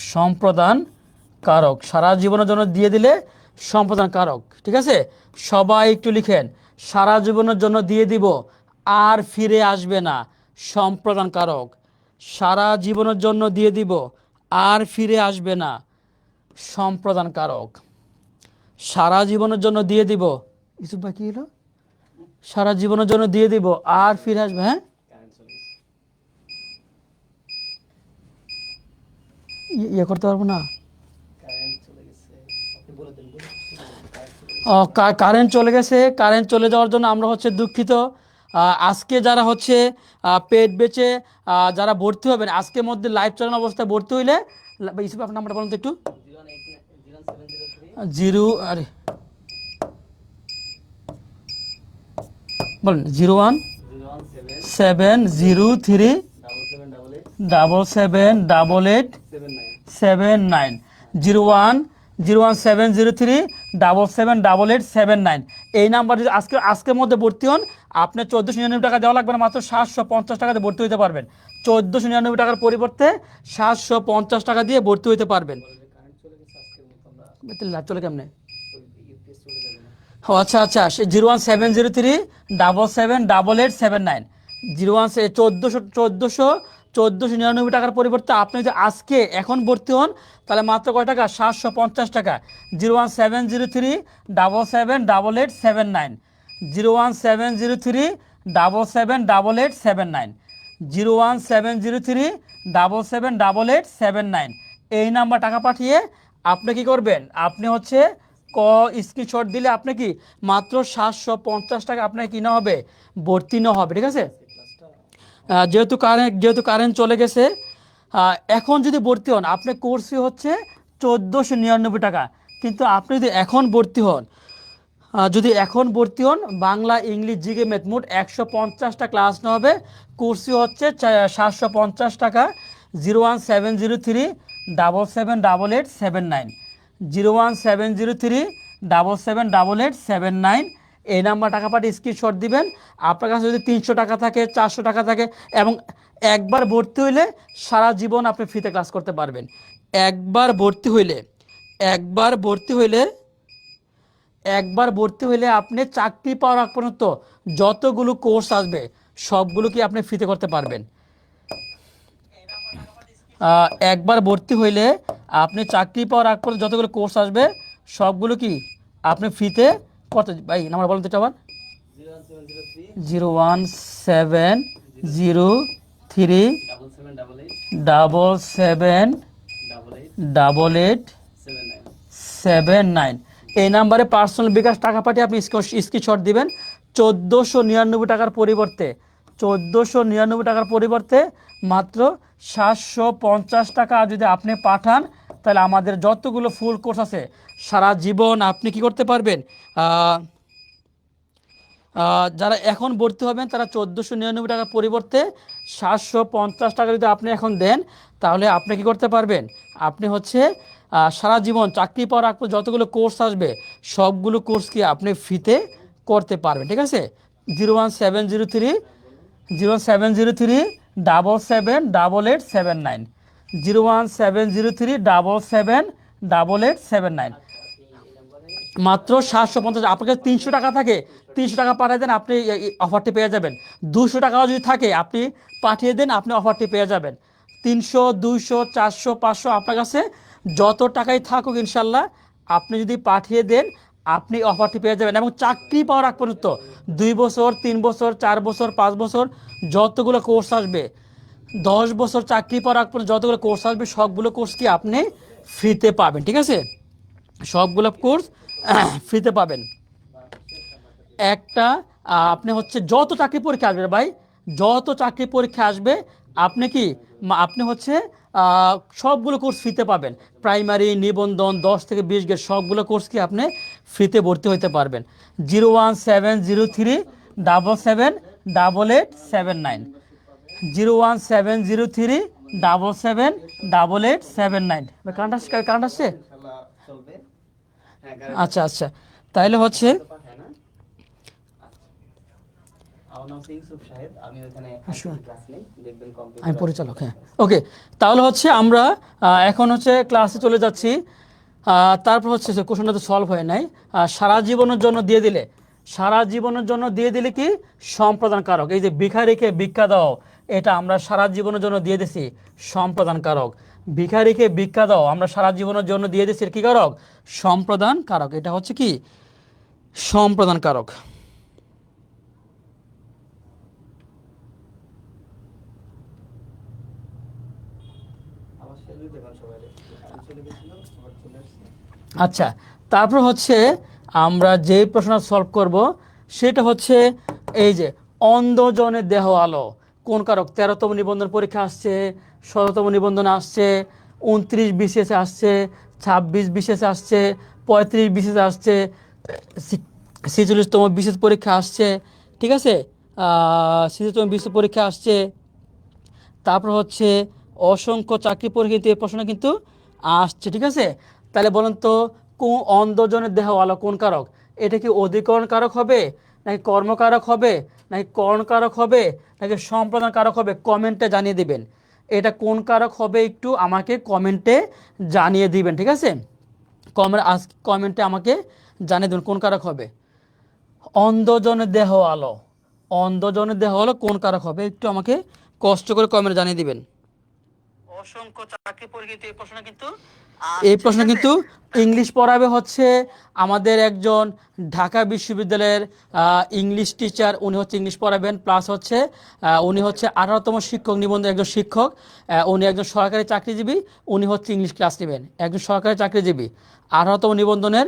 সারা জীবনের জন্য দিয়ে দিলে সম্প্রদান কারক। ঠিক আছে, সবাই একটু লিখেন, সারা জীবনের জন্য দিয়ে দিব আর ফিরে আসবে না, সম্প্রদান কারক। সারা জীবনের জন্য দিয়ে দিব আর ফিরে আসবে না, সম্প্রদান কারক। সারা জীবনের জন্য দিয়ে দিব, ইসুফ ভাই কি হলো? সারা জীবনের জন্য দিয়ে দিব আর ফিরে আসবে। হ্যাঁ, ইয়ে করতে পারবো না। কারেন্ট চলে গেছে। কারেন্ট চলে যাওয়ার জন্য আমরা হচ্ছে দুঃখিত। আজকে যারা হচ্ছে পেট বেচে যারা ভর্তি হবেন, আজকের মধ্যে লাইভ চালানো অবস্থায় ভর্তি হইলে, ইসুফ আপনার নাম্বারটা বলুন তো একটু। 01703778879 01703778879 এই নাম্বার যদি আজকের মধ্যে ভর্তি হন, আপনার 1499 টাকা দেওয়া লাগবে না, মাত্র 750 টাকাতে ভর্তি হতে পারবেন। 1499 টাকার পরিবর্তে 750 টাকা দিয়ে ভর্তি হতে পারবেন। চলে কেমনে? আচ্ছা 01703778879 1499 টাকার পরিবর্তে আপনি যদি আজকে এখন ভর্তি হন তাহলে মাত্র কয় টাকা? 750 টাকা। 01703778879 01703778879 01703778879 এই নাম্বার টাকা পাঠিয়ে আপনি কি করবেন? আপনি হচ্ছে স্ক্রিনশট দিলে আপনি কি মাত্র 750 টাকা আপনার কিনা হবে, ভর্তি নেওয়া হবে। ঠিক আছে, যেহেতু কারেন্ট চলে গেছে, এখন যদি ভর্তি হন আপনার কোর্স ফি হচ্ছে 1499 টাকা। কিন্তু আপনি যদি এখন ভর্তি হন বাংলা ইংলিশ জিকে ম্যাথ মোট 150টা ক্লাস নেওয়া হবে। কোর্স ফি হচ্ছে 750 টাকা। 01703778879 01703778879 এই নাম্বার টাকা পাঠিয়ে স্ক্রিনশট দিবেন। আপনার কাছে যদি 300 টাকা থাকে, 400 টাকা থাকে এবং একবার ভর্তি হইলে সারা জীবন আপনি ফ্রিতে ক্লাস করতে পারবেন। একবার ভর্তি হইলে আপনি চাকরি পাওয়ার আগ পর্যন্ত যতগুলো কোর্স আসবে সবগুলো কি আপনি ফ্রিতে করতে পারবেন। একবার ভর্তি হইলে আপনি চাকরি পাওয়ার আগ পর্যন্ত যতগুলো কোর্স আসবে সবগুলো কি আপনি ফ্রিতে করতে। ভাই নাম্বার বলুন তো এটা আবার। 01703778879 এই নাম্বারে পার্সোনাল বিকাশ টাকা পাঠিয়ে আপনি স্ক্রিনশট দিবেন। 1499 টাকার পরিবর্তে মাত্র 750 টাকা যদি আপনি পাঠান তাহলে আমাদের যতগুলো ফুল কোর্স আছে সারা জীবন আপনি কি করতে পারবেন। যারা এখন ভর্তি হবেন তারা 1499 টাকার পরিবর্তে 750 টাকা যদি আপনি এখন দেন তাহলে আপনি কি করতে পারবেন। আপনি হচ্ছে সারা জীবন চাকরি পাওয়ার আগ পর্যন্ত যতগুলো কোর্স আসবে সবগুলো কোর্স কি আপনি ফ্রিতে করতে পারবেন। ঠিক আছে, 01703778879 01703778879 মাত্র 750। আপনার কাছে 300 টাকা থাকে, 300 টাকা পাঠিয়ে দেন, আপনি অফারটি পেয়ে যাবেন। 200 টাকাও যদি থাকে আপনি পাঠিয়ে দেন, আপনি অফারটি পেয়ে যাবেন। 300, 200, 400, 500 আপনার কাছে যত টাকাই থাকুক ইনশাল্লাহ আপনি যদি পাঠিয়ে দেন আপনি অফারটি পেয়ে যাবেন। এবং চাকরি পাওয়ার আগ পর্যন্ত 2 বছর, 3 বছর, 4 বছর, 5 বছর যতগুলো কোর্স আসবে, 10 বছর চাকরি পাওয়ার আগ পর্যন্ত যতগুলো কোর্স আসবে সবগুলো কোর্স কি আপনি ফ্রিতে পাবেন, ঠিক আছে? সবগুলো কোর্স ফ্রিতে পাবেন। একটা আপনি হচ্ছে যত চাকরি পরীক্ষা আসবে ভাই, যত চাকরি পরীক্ষা আসবে আপনি কি আপনি হচ্ছে সবগুলো কোর্স ফ্রিতে পাবেন। প্রাইমারি, নিবন্ধন, 10 থেকে 20 গ্রেড সবগুলো কোর্স কি আপনি ফ্রিতে ভর্তি হতে পারবেন। 01703778879, 01703778879। কারেন্ট আসছে? আচ্ছা আচ্ছা, তাহলে হচ্ছে আমি পরিচালক, হ্যাঁ ওকে। তাহলে হচ্ছে আমরা এখন হচ্ছে ক্লাসে চলে যাচ্ছি। তারপর হচ্ছে কোশ্চেনটা তো সলভ হয় নাই। সারা জীবনের জন্য দিয়ে দিলে, সারা জীবনের জন্য দিয়ে দিলে কি সম্প্রদান কারক। এই যে ভিখারিকে ভিক্ষা দাও, এটা আমরা সারা জীবনের জন্য দিয়ে দিছি সম্প্রদান কারক। ভিখারিকে ভিক্ষা দাও আমরা সারা জীবনের জন্য দিয়ে দিছি কি কারক? সম্প্রদান কারক। এটা হচ্ছে কি সম্প্রদান কারক। আচ্ছা, তারপর হচ্ছে আমরা যে প্রশ্ন সলভ করব সেটা হচ্ছে এই যে অন্ধজনের দেহ আলো কোন কারক? 13তম নিবন্ধন পরীক্ষা আসছে, 17তম নিবন্ধন আসছে, 29 বিসিএসে আসছে, 26 বিসিএসে আসছে, 35 বিসিএসে আসছে, 46তম বিসিএস পরীক্ষা আসছে, ঠিক আছে? 46তম বিসিএস পরীক্ষা আসছে। তারপর হচ্ছে অসংখ্য চাকরি পরীক্ষিত এই প্রশ্ন কিন্তু আসছে, ঠিক আছে? তাহলে বলুন তো অন্ধজনের দেহ আলো কোন কারক? এটা কি অধিকরণ কারক হবে, নাকি কর্মকারক হবে, নাকি করণকারক হবে, নাকি সম্প্রদান কারক হবে? কমেন্টে জানিয়ে দিবেন এটা কোন কারক হবে, একটু আমাকে কমেন্টে জানিয়ে দিবেন, ঠিক আছে? কমেন্টে আমাকে জানিয়ে দেবেন কোন কারক হবে। অন্ধজনের দেহ আলো, অন্ধজনের দেহ আলো কোন কারক হবে একটু আমাকে কষ্ট করে কমেন্টে জানিয়ে দিবেন। অসংখ্য চাকরি পরীক্ষিত এই প্রশ্ন কিন্তু ইংলিশ পড়াবে হচ্ছে আমাদের একজন ঢাকা বিশ্ববিদ্যালয়ের ইংলিশ টিচার, উনি হচ্ছে ইংলিশ পড়াবেন, প্লাস হচ্ছে উনি হচ্ছে 18তম শিক্ষক নিবন্ধন একজন শিক্ষক, উনি একজন সরকারি চাকরিজীবী, উনি হচ্ছে ইংলিশ ক্লাস নেবেন। একজন সরকারি চাকরিজীবী 18তম নিবন্ধনের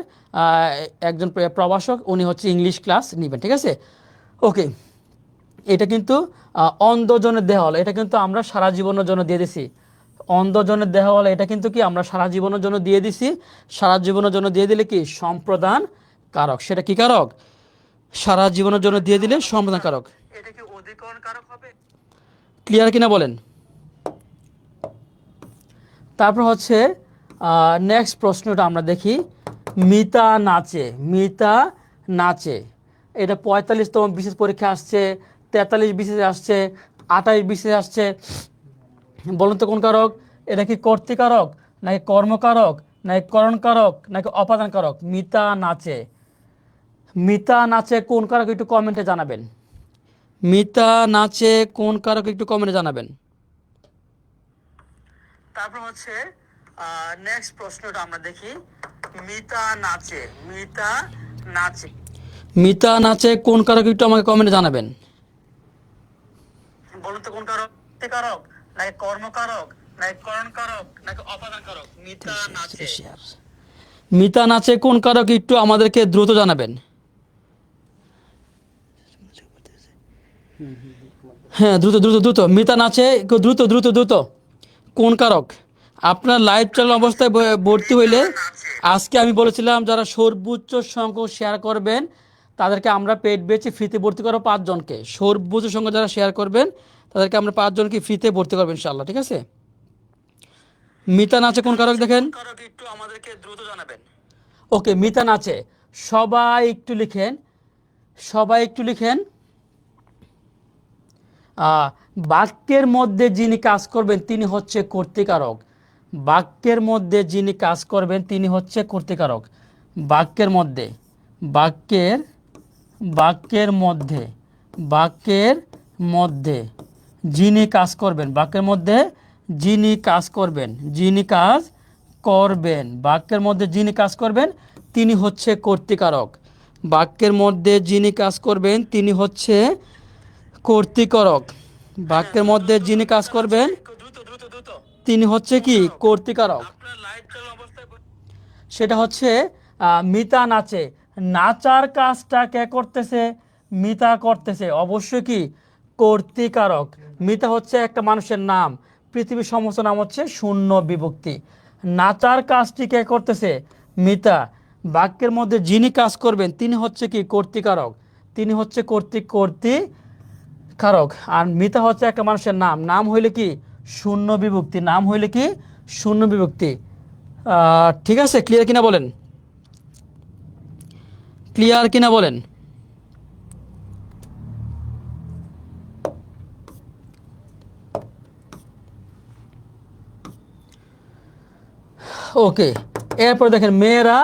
একজন প্রভাষক, উনি হচ্ছে ইংলিশ ক্লাস নেবেন, ঠিক আছে? ওকে, এটা কিন্তু অন্ধজনের দেহ হলো, এটা কিন্তু আমরা সারা জীবনের জন্য দিয়ে দিছি। অন্ধজনের দেহ হলো এটা কিন্তু কি আমরা সারা জীবনের জন্য দিয়ে দিছি। সারা জীবনের জন্য দিয়ে দিলে কি সম্প্রদান কারক। সেটা কি কারক? সারা জীবনের জন্য দিয়ে দিলে সম্প্রদান কারক। এটা কি অধিকরণ কারক হবে? ক্লিয়ার কিনা বলেন? তারপর হচ্ছে নেক্সট প্রশ্নটা আমরা দেখি। মিতা নাচে, মিতা নাচে, এটা 45তম বিশেষ পরীক্ষা আসছে, 43 বিশেষ আসছে, 28 বিশেষ আসছে। বলুন তো কোন কারক? এটা কি কর্তৃকারক, নাকি কর্মকারক, নাকি করণকারক, নাকি অপাদান কারক? মিতা নাচে, মিতা নাচে কোন কারক একটু কমেন্টে জানাবেন। মিতা নাচে কোন কারক একটু কমেন্টে জানাবেন। তারপর হচ্ছে নেক্সট প্রশ্নটা আমরা দেখি। মিতা নাচে, মিতা নাচে, মিতা নাচে কোন কারক একটু আমাকে কমেন্টে জানাবেন। বলুন তো কোন কারক? কারক, নাকি কর্মকারক, নাকি করণকারক, নাকি অপাদান কারক? মিতা নাচে, মিতা নাচে কোন কারক একটু আমাদেরকে দ্রুত জানাবেন। হ্যাঁ দ্রুত দ্রুত দ্রুত, মিতা নাচে দ্রুত দ্রুত দ্রুত কোন কারক? আপনার লাইভ চ্যানেল অবস্থায় ভর্তি হইলে আজকে আমি বলেছিলাম যারা সর্বোচ্চ সংখ্যক শেয়ার করবেন তাদেরকে আমরা পেড বেচে ফ্রিতে ভর্তি করবো 5 জনকে। সর্বোচ্চ সংখ্যক যারা শেয়ার করবেন তাদেরকে আমরা 5 জনকে ফ্রিতে ভর্তি করবো ইনশাআল্লাহ, ঠিক আছে? মিতা নাচে কোন কারক দেখেন, একটু আমাদেরকে দ্রুত জানাবেন। ওকে, মিতা নাচে সবাই একটু লিখেন, সবাই একটু লিখেন। বাক্যের মধ্যে যিনি কাজ করবেন তিনি হচ্ছে কর্তৃকারক। বাক্যের মধ্যে যিনি কাজ করবেন তিনি হচ্ছে কর্তৃকারক। বাক্যের মধ্যে বাক্যের বাক্যের মধ্যে বাক্যের মধ্যে যিনি কাজ করবেন, বাক্যের মধ্যে যিনি কাজ করবেন, যিনি কাজ করবেন, বাক্যের মধ্যে যিনি কাজ করবেন তিনি হচ্ছে কর্তৃকারক। বাক্যের মধ্যে যিনি কাজ করবেন তিনি হচ্ছে কর্তৃকারক। বাক্যের মধ্যে যিনি কাজ করবেন তিনি হচ্ছে কি কর্তৃকারক। সেটা হচ্ছে মিতা নাচে, নাচার কাজটা কে করতেছে? মিতা করতেছে, অবশ্যই কি কর্তৃকারক। মিতা হচ্ছে একটা মানুষের নাম, পৃথিবীর সমস্ত নাম হচ্ছে শূন্য বিভক্তি। নাচার কাজটি কে করতেছে? মিতা। বাক্যের মধ্যে যিনি কাজ করবেন তিনি হচ্ছে কি কর্তৃকারক, তিনি হচ্ছে কর্তৃকারক। আর মিতা হচ্ছে একটা মানুষের নাম, নাম হইলে কি শূন্য বিভক্তি, নাম হইলে কি শূন্য বিভক্তি। ঠিক আছে, ক্লিয়ার কিনা বলেন, ক্লিয়ার কিনা বলেন। ওকে, এরপর দেখেন মেয়েরা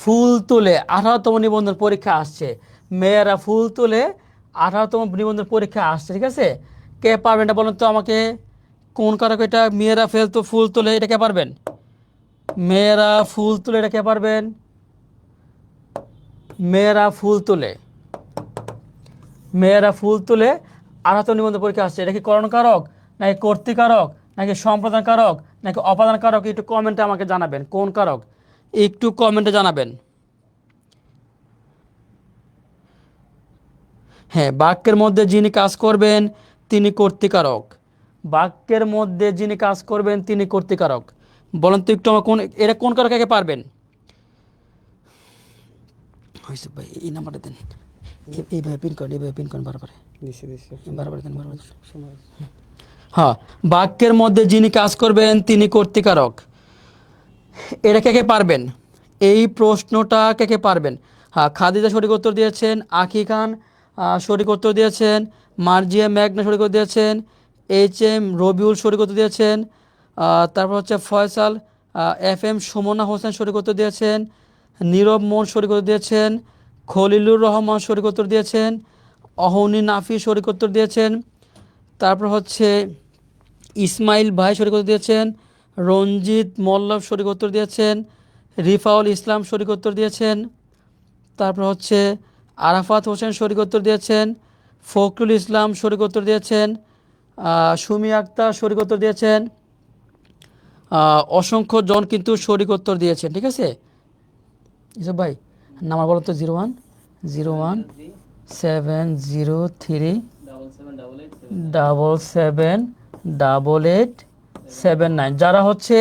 ফুল তুলে 18তম নিবন্ধন পরীক্ষা আসছে। মেয়েরা ফুল তুলে 18তম নিবন্ধন পরীক্ষা আসছে, ঠিক আছে। কে পারবেন এটা বলেন তো আমাকে, কোন কারক এটা? মেয়েরা ফুল তুলে, এটা কে পারবেন? মেয়েরা ফুল তুলে, এটা কে পারবেন? মেয়েরা ফুল তুলে, মেয়েরা ফুল তুলে 18তম নিবন্ধন পরীক্ষা আসছে। এটা কি করণকারক নাকি কর্তৃকারক নাকি সম্প্রদান কারক নাকি অপাদান কারক? একটু কমেন্টে আমাকে জানাবেন কোন কারক, একটু কমেন্টে জানাবেন। হ্যাঁ, বাক্যের মধ্যে যিনি কাজ করবেন তিনি কর্তৃকারক। বাক্যের মধ্যে যিনি কাজ করবেন তিনি কর্তৃকারক। বলেন তো একটু আমার কোন, এটা কোন কারক আগে পারবেন? হয়েছে ভাই, এই নাম্বারটা দেন, এইভাবে পিন করেন, এইভাবে পিন করেন বারবার বারবার দেন, বারবার। হ্যাঁ, বাক্যের মধ্যে যিনি কাজ করবেন তিনি কর্তৃকারক। এটা কে কে পারবেন? এই প্রশ্নটা কে কে পারবেন? হ্যাঁ, খাদিজা সঠিক উত্তর দিয়েছেন, আখি খান সঠিক উত্তর দিয়েছেন, মার্জিয়া মেঘনা সঠিক উত্তর দিয়েছেন, HM রবিউল সঠিক উত্তর দিয়েছেন, তারপর হচ্ছে ফয়সাল FM সুমনা হোসেন সঠিক উত্তর দিয়েছেন, নীরব মোন সঠিক উত্তর দিয়েছেন, খলিলুর রহমান সঠিক উত্তর দিয়েছেন, অহনি নাফি সঠিক উত্তর দিয়েছেন, তারপর হচ্ছে ইসমাইল ভাই সঠিক উত্তর দিয়েছেন, রঞ্জিত মল্লব সঠিক উত্তর দিয়েছেন, রিফাউল ইসলাম সঠিক উত্তর দিয়েছেন, তারপর হচ্ছে আরাফাত হোসেন সঠিক উত্তর দিয়েছেন, ফখরুল ইসলাম সঠিক উত্তর দিয়েছেন, সুমি আক্তার সঠিক উত্তর দিয়েছেন, অসংখ্য জন কিন্তু সঠিক উত্তর দিয়েছেন, ঠিক আছে। ইসব ভাই নাম্বার বলো তো, 0101703778879। যারা হচ্ছে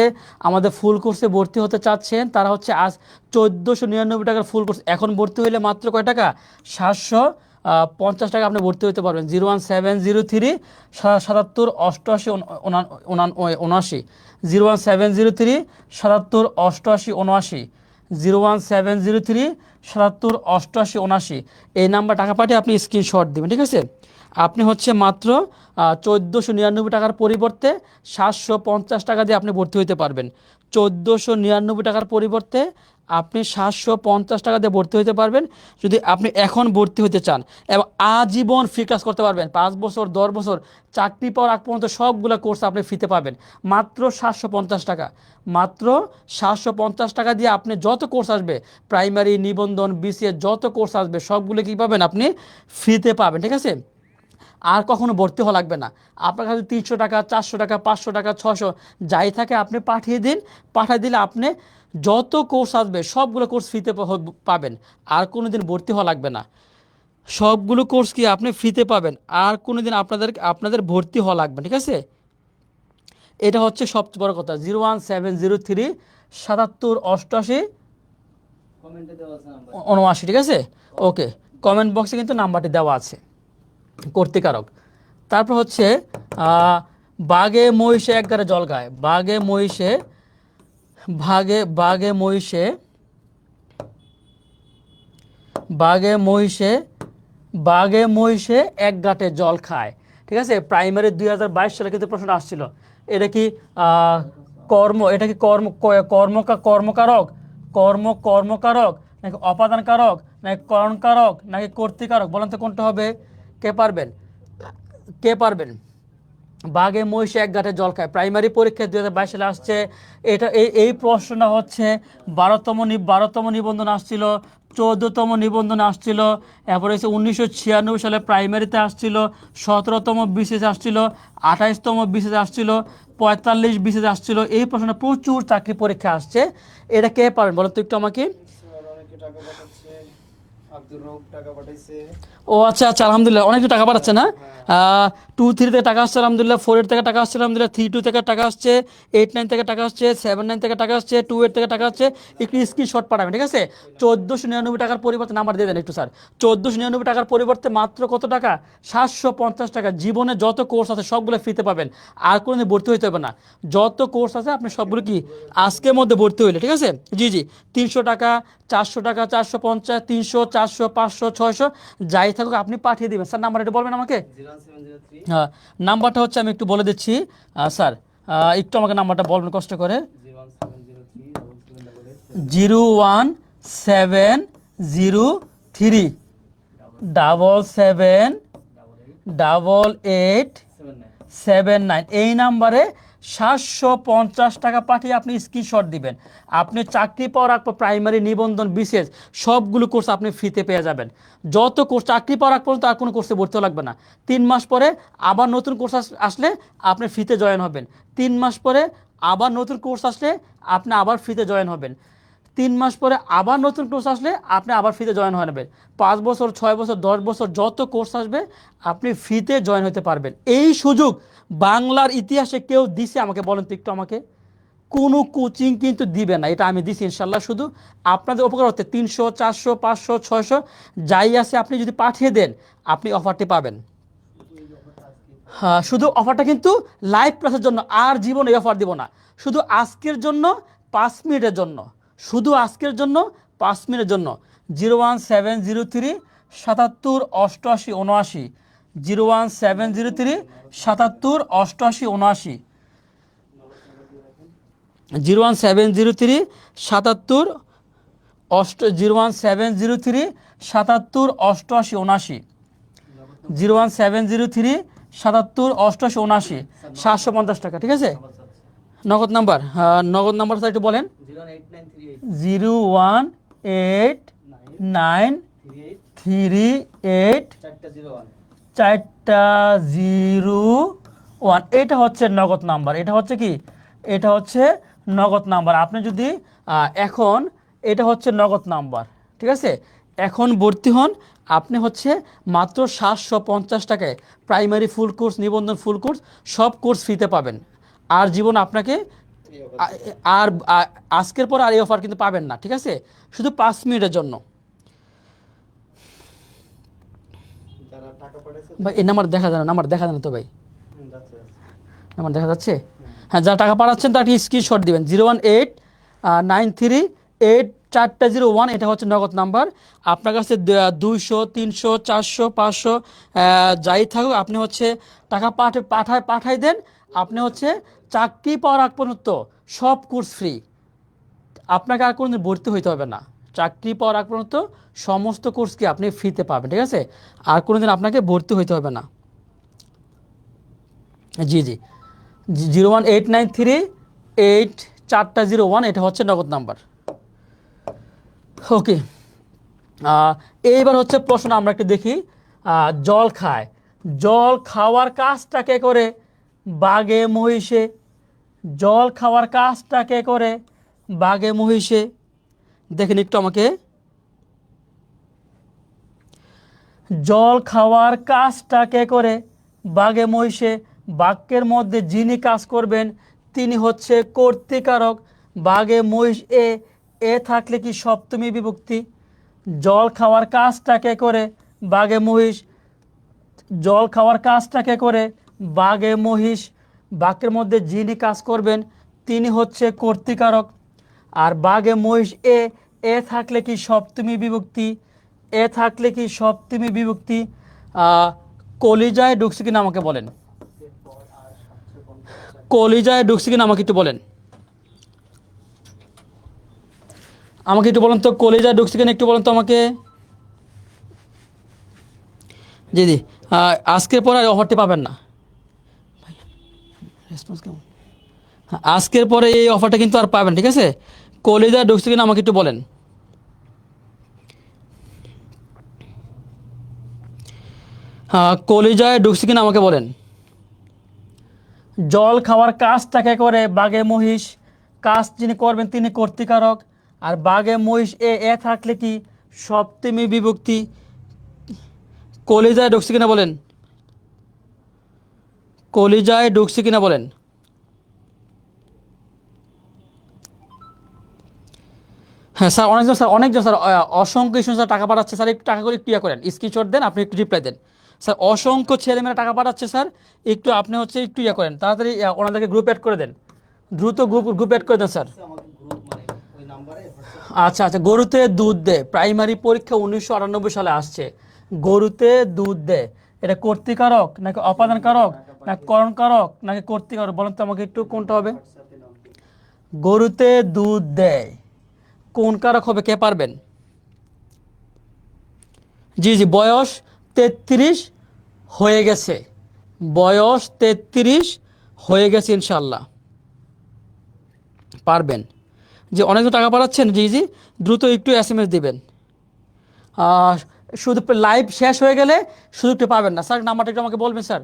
আমাদের ফুল কোর্সে ভর্তি হতে চাচ্ছেন তারা হচ্ছে আজ 1499 টাকার ফুল কোর্স, এখন ভর্তি হইলে মাত্র কয় টাকা? 750 টাকা আপনি ভর্তি হতে পারবেন। 01703778879, 01703778879, 01703778879, এই নাম্বার টাকা পাঠিয়ে আপনি স্ক্রিনশট দেবেন, ঠিক আছে। আপনি হচ্ছে মাত্র 1499 টাকার পরিবর্তে 750 টাকা দিয়ে আপনি ভর্তি হইতে পারবেন। 1499 টাকার পরিবর্তে আপনি 750 টাকা দিয়ে ভর্তি হইতে পারবেন যদি আপনি এখন ভর্তি হতে চান, এবং আজীবন ফ্রি ক্লাস করতে পারবেন। 5 বছর 10 বছর চাকরি পাওয়ার আগ পর্যন্ত সবগুলো কোর্স আপনি ফ্রিতে পাবেন মাত্র 750 টাকা। মাত্র 750 টাকা দিয়ে আপনি যত কোর্স আসবে, প্রাইমারি, নিবন্ধন, BCA যত কোর্স আসবে সবগুলো কী পাবেন? আপনি ফ্রিতে পাবেন, ঠিক আছে। আর কখনো ভর্তি হওয়া লাগবে না। আপনার কাছে 300 টাকা, 400 টাকা, 500 টাকা, 600 যাই থাকে আপনি পাঠিয়ে দিন। পাঠিয়ে দিলে আপনি যত কোর্স আসবে সবগুলো কোর্স ফ্রিতে পাবেন, আর কোনো দিন ভর্তি হওয়া লাগবে না। সবগুলো কোর্স কি আপনি ফ্রিতে পাবেন, আর কোনো দিন আপনাদের ভর্তি হওয়া লাগবে, ঠিক আছে। এটা হচ্ছে সবচেয়ে বড় কথা। 01703778879, ঠিক আছে। ওকে, কমেন্ট বক্সে কিন্তু নাম্বারটি দেওয়া আছে, কর্তৃকারক। তারপর হচ্ছে বাঘে মহিষে একগারে জল গায়। বাঘে মহিষে এক গাঁটে জল খায়, ঠিক আছে। প্রাইমারি 2022 সালে কিন্তু প্রশ্নটা আসছিল। এটা কি কর্মকারক, কর্মকারক নাকি অপাদান কারক, নাকি করণ কারক, নাকি কর্তৃকারক? বলেন তো কোনটা হবে? কে পারবেন? কে পারবেন? বাঘে মহিষে এক ঘাটে জল খায়, প্রাইমারি পরীক্ষায় 2022 সালে আসছে। এটা এই প্রশ্নটা হচ্ছে 12তম নিবন্ধন আসছিল, 14তম নিবন্ধন আসছিল, এরপরে হচ্ছে 1996 সালে প্রাইমারিতে আসছিল, 17তম বিসিএস আসছিল, 28তম বিসিএস আসছিল, 45 বিসিএস আসছিল। এই প্রশ্নটা প্রচুর চাকরি পরীক্ষা আসছে। এটা কে পারবেন বলো তো একটু আমাকে। ও আচ্ছা আচ্ছা, আলহামদুলিল্লাহ, অনেক টাকা পাঠাচ্ছে না? 2-3 থেকে টাকা আসছে আলহামদুলিল্লাহ, 4-8 থেকে টাকা আসছে আলহামদুলিল্লাহ, 3-2 থেকে টাকা আসছে, 8-9 থেকে টাকা আসছে, 7-9 থেকে টাকা আসছে, 2-8 থেকে টাকা আসছে। একটু স্ক্রিনশট পাঠাবেন, ঠিক আছে? 1499 টাকার পরিবর্তে নাম্বার দিয়ে দেন একটু স্যার। 1499 টাকার পরিবর্তে মাত্র কত টাকা? 750 টাকা। জীবনে যত কোর্স আছে সবগুলো ফ্রিতে পাবেন, আর কোনো দিন ভর্তি হইতে হবে না। যত কোর্স আছে আপনি সবগুলো কি আজকের মধ্যে ভর্তি হইলে, ঠিক আছে? জি জি, 300 টাকা, 400 টাকা, 450, 300, 400, 500, 600 যাই থাকুক আপনি পাঠিয়ে দিবেন। স্যার নাম্বার একটু বলবেন আমাকে। হ্যাঁ, নাম্বারটা হচ্ছে আমি একটু বলে দিচ্ছি স্যার, একটু আমাকে নাম্বারটা বলবেন কষ্ট করে। 01703 778879। এই নাম্বারে 750 টাকা পাঠিয়ে আপনি স্ক্রিনশট দিবেন। আপনি চাকরি পাওয়ার আগ প্রাইমারি, নিবন্ধন, বিশেষ সবগুলো কোর্স আপনি ফ্রিতে পেয়ে যাবেন। যত কোর্স চাকরি পাওয়ার আগ পর্যন্ত আর কোনো কোর্সে ভর্তি লাগবে না। 3 মাস পরে আবার নতুন কোর্স আসলে আপনি ফ্রিতে জয়েন হবেন। 3 মাস পরে আবার নতুন কোর্স আসলে আপনি আবার ফ্রিতে জয়েন হবেন। 3 মাস পরে আবার নতুন কোর্স আসলে আপনি আবার ফ্রিতে জয়েন হয়ে নেবেন। 5 বছর, 6 বছর, 10 বছর যত কোর্স আসবে আপনি ফ্রিতে জয়েন হতে পারবেন। এই সুযোগ বাংলার ইতিহাসে কেউ দিছে আমাকে বলেন তো একটু আমাকে? কোনো কোচিং কিন্তু দিবে না, এটা আমি দিছি ইনশাল্লাহ। শুধু আপনাদের উপকার হতে 300, 400, 500, 600 যাই আছে আপনি যদি পাঠিয়ে দেন আপনি অফারটি পাবেন। হ্যাঁ, শুধু অফারটা কিন্তু লাইভ ক্লাসের জন্য, আর জীবনে এই অফার দিব না। শুধু আজকের জন্য 5 মিনিটের জন্য, শুধু আজকের জন্য 5 মিনিটের জন্য। 01703 77 88 79, 01703 77 88 79, 01703 77 01703 77 88 79, 01703 77 88 79, 750 টাকা, ঠিক আছে? নগদ নাম্বার, নগদ নাম্বার স্যার একটু বলেন। 018938401, এটা হচ্ছে নগদ নাম্বার। এটা হচ্ছে কি? এটা হচ্ছে নগদ নাম্বার। আপনি যদি এখন, এটা হচ্ছে নগদ নাম্বার, ঠিক আছে? এখন ভর্তি হন, আপনি হচ্ছে মাত্র 750 টাকায় প্রাইমারি ফুল কোর্স, নিবন্ধন ফুল কোর্স সব কোর্স ফ্রিতে পাবেন। আর জীবন আপনাকে আর আজকের পর আর এই অফার কিন্তু পাবেন না, ঠিক আছে? শুধু 5 মিনিটের জন্য। ভাই এই নাম্বার দেখা যায় না, নাম্বার দেখা যায় না তো ভাই, নাম্বার দেখা যাচ্ছে? হ্যাঁ, যারা টাকা পাঠাচ্ছেন তার স্ক্রিনশট দিবেন। 018938401, এটা হচ্ছে নগদ নাম্বার। আপনার কাছে 200, 300, 400, 500 যাই থাকুক আপনি হচ্ছে টাকা পাঠাই দেন। আপনি হচ্ছে চাকরি পাওয়ার আগ পর্যন্ত সব কোর্স ফ্রি, আপনাকে আর কোনো ভর্তি হইতে হবে না। চাকরি পাওয়ার আগ পর্যন্ত সমস্ত কোর্সকে আপনি ফ্রিতে পাবেন, ঠিক আছে? আর কোনো দিন আপনাকে ভর্তি হইতে হবে না। জি জি, 018938401, এটা হচ্ছে নগদ নাম্বার। ওকে, এইবার হচ্ছে প্রশ্ন আমরা একটু দেখি। জল খায়, জল খাওয়ার কাজটা কে করে? বাঘে মহিষে। জল খাওয়ার কাজটা কে করে? বাঘে মহিষে। দেখেন একটু আমাকে। জল খাওয়ার কাজটা কে করে? বাঘে মহিষে। বাক্যের মধ্যে যিনি কাজ করবেন তিনি হচ্ছে কর্তৃকারক। বাঘে মহিষ এ থাকলে কি সপ্তমী বিভক্তি? জল খাওয়ার কাজটা কে করে? বাঘে মহিষ। জল খাওয়ার কাজটা কে করে? বাঘে মহিষ। বাক্যের মধ্যে যিনি কাজ করবেন তিনি হচ্ছে কর্তৃকারক। আর বাঘে মহিষ এ থাকলে কি সপ্তমী বিভক্তি? এ থাকলে কি সপ্তমী বিভক্তি? কলিজায় ঢুকছে কিনা আমাকে বলেন। কলিজায় ঢুকছে কিনা আমাকে একটু বলেন। আমাকে একটু বলেন তো কলেজা ঢুকছে কিনা একটু বলেন তো আমাকে। জি জি, আজকের পরে আর অফারটি পাবেন না। রেসপন্স কেমন? হ্যাঁ, আজকের পরে এই অফারটা কিন্তু আর পাবেন, ঠিক আছে? কলেজা ঢুকছে কিনা আমাকে একটু বলেন। হ্যাঁ, কলেজায় ঢুকছে কিনা আমাকে বলেন। জল খাওয়ার কাজটাকে করে বাঘে মহিষ, কাজ যিনি করবেন তিনি কর্তৃকারক। আর বাঘে মহিষ এ এ থাকলে কি সপ্তমী বিভক্তি। কলিজায় ঢুকছে কিনা বলেন। কলিজায় ঢুকছে কিনা বলেন। হ্যাঁ স্যার, অনেকজন স্যার অসংখ্য স্টুডেন্ট টাকা পাঠাচ্ছে স্যার, একটু টাকা করে একটু ইয়ে করেন, স্ক্রিনশট দেন, আপনি একটু রিপ্লাই দেন। স্যার অসংখ্য ছেলেমেয়েরা টাকা পাঠাচ্ছে স্যার, একটু আপনি হচ্ছে একটু ইয়ে করেন, তাড়াতাড়ি ওনাদেরকে গ্রুপ অ্যাড করে দেন, দ্রুত গ্রুপ অ্যাড করে দেন স্যার। আচ্ছা আচ্ছা, গরুতে দুধ দেয়, প্রাইমারি পরীক্ষা 1998 সালে আসছে। গরুতে দুধ দেয়, এটা কর্তৃকারক নাকি অপাদানকারক না করণকারক নাকি কর্তৃকারক, বলেন তো আমাকে একটু কোনটা হবে। গরুতে দুধ দেয় কোন কারক হবে, কে পারবেন? জি জি, বয়স 33 হয়ে গেছে, বয়স 33 হয়ে গেছে ইনশাল্লাহ পারবেন। যে অনেক টাকা পাঠাচ্ছেন, জি জি, দ্রুত একটু SMS দিবেন। শুধু লাইভ শেষ হয়ে গেলে শুধু একটু পাবেন না স্যার, নাম্বারটা একটু আমাকে বলবেন স্যার।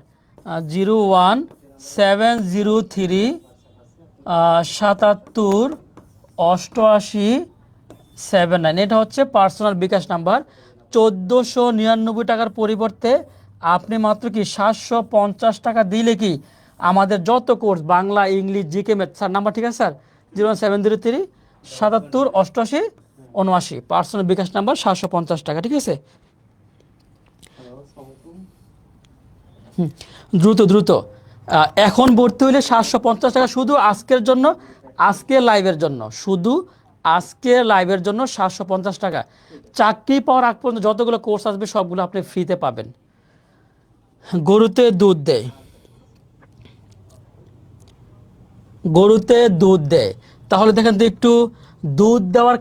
01703 77 88 79, এটা হচ্ছে পার্সোনাল বিকাশ নাম্বার। 1499 টাকার পরিবর্তে আপনি মাত্র কি 750 টাকা দিলে কি আমাদের যত course Bangla English GK math, sir number ঠিক আছে স্যার, 01703 77 88 79, পার্সোনাল বিকাশ নাম্বার, 750 টাকা, ঠিক আছে? দ্রুত দ্রুত, এখন ভর্তি হইলে 750 টাকা শুধু আজকের জন্য, আজকের লাইভের জন্য, শুধু আজকের লাইভের জন্য 750 টাকা। চাকরি পাওয়ার আগ পর্যন্ত যতগুলো কোর্স আসবে সবগুলো আপনি ফ্রিতে পাবেন। গরুতে দুধ দেয়, গরুতে দুধ দেয়, তাহলে দেখেন তো একটু, দুধ দেওয়ার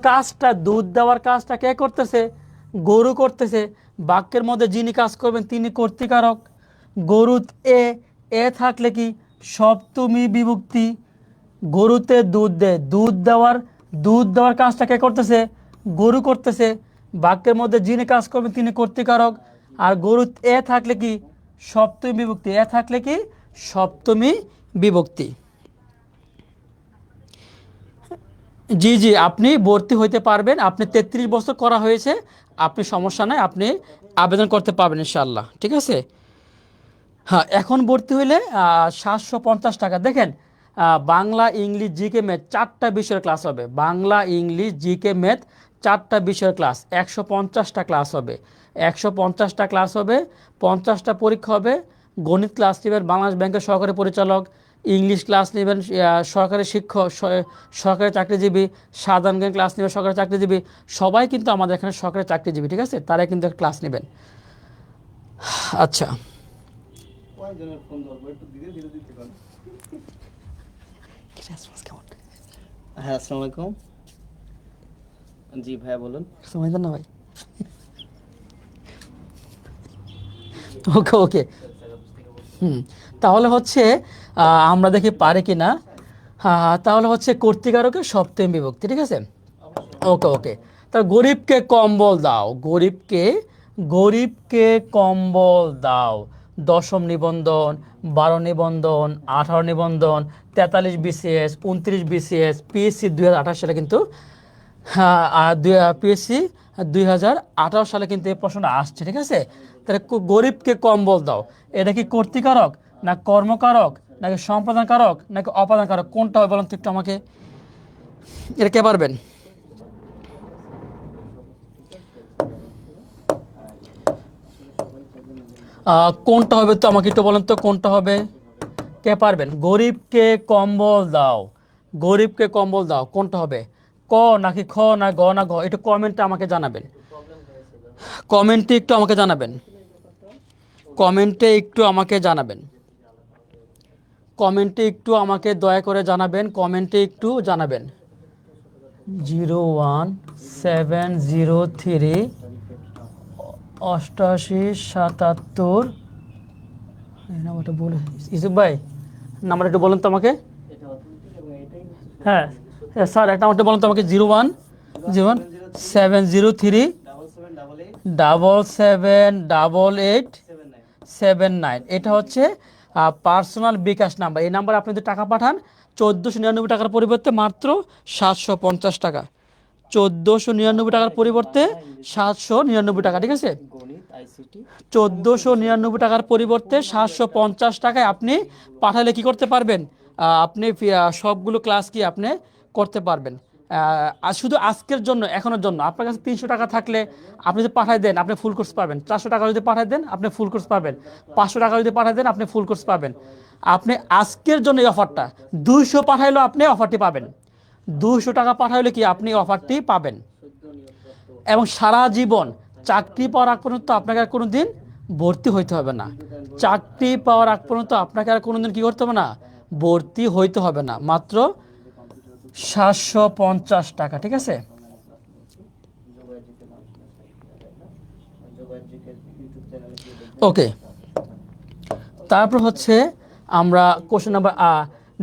কাজটা কে করতেছে? গরু করতেছে। বাক্যের মধ্যে যিনি কাজ করবেন তিনি কর্তৃকারক। গরুত এ এ থাকলে কি সপ্তমী বিভক্তি। গরুতে দুধ দেয়, দুধ দেওয়ার কাজটা কে করতেছে? গরু করতেছে। বাক্যের মধ্যে যিনি কাজ করবেন তিনি কর্তৃকারক। আর গরুত এ থাকলে কি সপ্তমী বিভক্তি, এ থাকলে কি সপ্তমী বিভক্তি। জি জি, আপনি ভর্তি হইতে পারবেন, আপনি 33 বছর করা হয়েছে, আপনি সমস্যা নাই, আপনি আবেদন করতে পারবেন ইনশাআল্লাহ, ঠিক আছে? হ্যাঁ, এখন ভর্তি হইলে 750 টাকা। দেখেন বাংলা ইংলিশ জিকে ম্যাথ 4টা বিষয়ের ক্লাস হবে, বাংলা ইংলিশ জিকে ম্যাথ 4টা বিষয়ের ক্লাস, 150টা ক্লাস হবে, 150টা ক্লাস হবে, 50টা পরীক্ষা হবে। গণিত ক্লাস নেবেন বাংলাদেশ ব্যাংকের সহকারী পরিচালক, ইংলিশ ক্লাস নেবেন সরকারি শিক্ষক, সরকারি চাকরিজীবী, সাধারণ জ্ঞান ক্লাস নেবেন সরকারি চাকরিজীবী, সবাই কিন্তু আমাদের এখানে সরকারি চাকরিজীবী, ঠিক আছে? তারা কিন্তু ক্লাস নেবেন। আচ্ছা, হ্যাঁ, আসসালামু আলাইকুম। জি ভাইয়া বলুন। সময় দেন না ভাই। ওকে ওকে, তাহলে হচ্ছে আমরা দেখি পারে কি না। তাহলে হচ্ছে কর্তৃকারকের সপ্তমী বিভক্তি, ঠিক আছে? ওকে ওকে, তা গরিবকে কম্বল দাও, গরিবকে কম্বল দাও, 10ম নিবন্ধন, 12 নিবন্ধন, 18 নিবন্ধন, 43 BCS, 29 BCS, PSC 2028 সালে কিন্তু, PSC 2018 সালে কিন্তু এই প্রশ্নটা আসছে, ঠিক আছে? তাহলে গরিবকে কম্বল দাও, এটা কি কর্তৃকারক না কর্মকারক নাকি সম্পাদনকারক নাকি অপাদানকারক, কোনটা হবে বলুন তো একটু আমাকে, এটা কে পারবেন? কোনটা হবে তো আমাকে একটু বলেন তো কোনটা হবে, কে পারবেন? গরিবকে কম্বল দাও, গরিবকে কম্বল দাও, কোনটা হবে? ক নাকি খ না গ না ঘ, একটু কমেন্টে আমাকে জানাবেন, কমেন্টে একটু আমাকে জানাবেন, কমেন্টে একটু আমাকে জানাবেন, কমেন্টে একটু আমাকে দয়া করে জানাবেন, কমেন্টে একটু জানাবেন। 01703 8877। এই নাম্বারটা বলে ইসুফ ভাই, নাম্বার একটু বলেন তো আমাকে। হ্যাঁ হ্যাঁ স্যার, একটা নাম্বারটা বলেন তো আমাকে। 01703 778879। এটা হচ্ছে পার্সোনাল বিকাশ নাম্বার। এই নাম্বার আপনি যদি টাকা পাঠান 1499 টাকার পরিবর্তে মাত্র 750 টাকা। 1499 টাকার পরিবর্তে 799 টাকা, ঠিক আছে? 1499 টাকার পরিবর্তে 750 টাকায় আপনি পাঠালে কি করতে পারবেন? আপনি সবগুলো ক্লাস কি আপনি করতে পারবেন। আর শুধু আজকের জন্য, এখনের জন্য আপনার কাছে 300 টাকা থাকলে আপনি যদি পাঠায় দেন আপনি ফুল কোর্স পাবেন। 400 টাকা যদি পাঠায় দেন আপনি ফুল কোর্স পাবেন। 500 টাকা যদি পাঠায় দেন আপনি ফুল কোর্স পাবেন। আপনি আজকের জন্য এই অফারটা 200 পাঠাইলেও আপনি অফারটি পাবেন। 200 টাকা পাঠাইলে কি আপনি অফারটি পাবেন। এবং সারা জীবন চাকরি পাওয়ার আগ পর্যন্ত আপনাকে আর কোনো দিন ভর্তি হইতে হবে না। চাকরি পাওয়ার আগ পর্যন্ত আপনাকে আর কোনো দিন কী করতে হবে না, ভর্তি হইতে হবে না। মাত্র 750 টাকা, ঠিক আছে? ওকে, তারপর হচ্ছে আমরা কোশ্চেন নাম্বার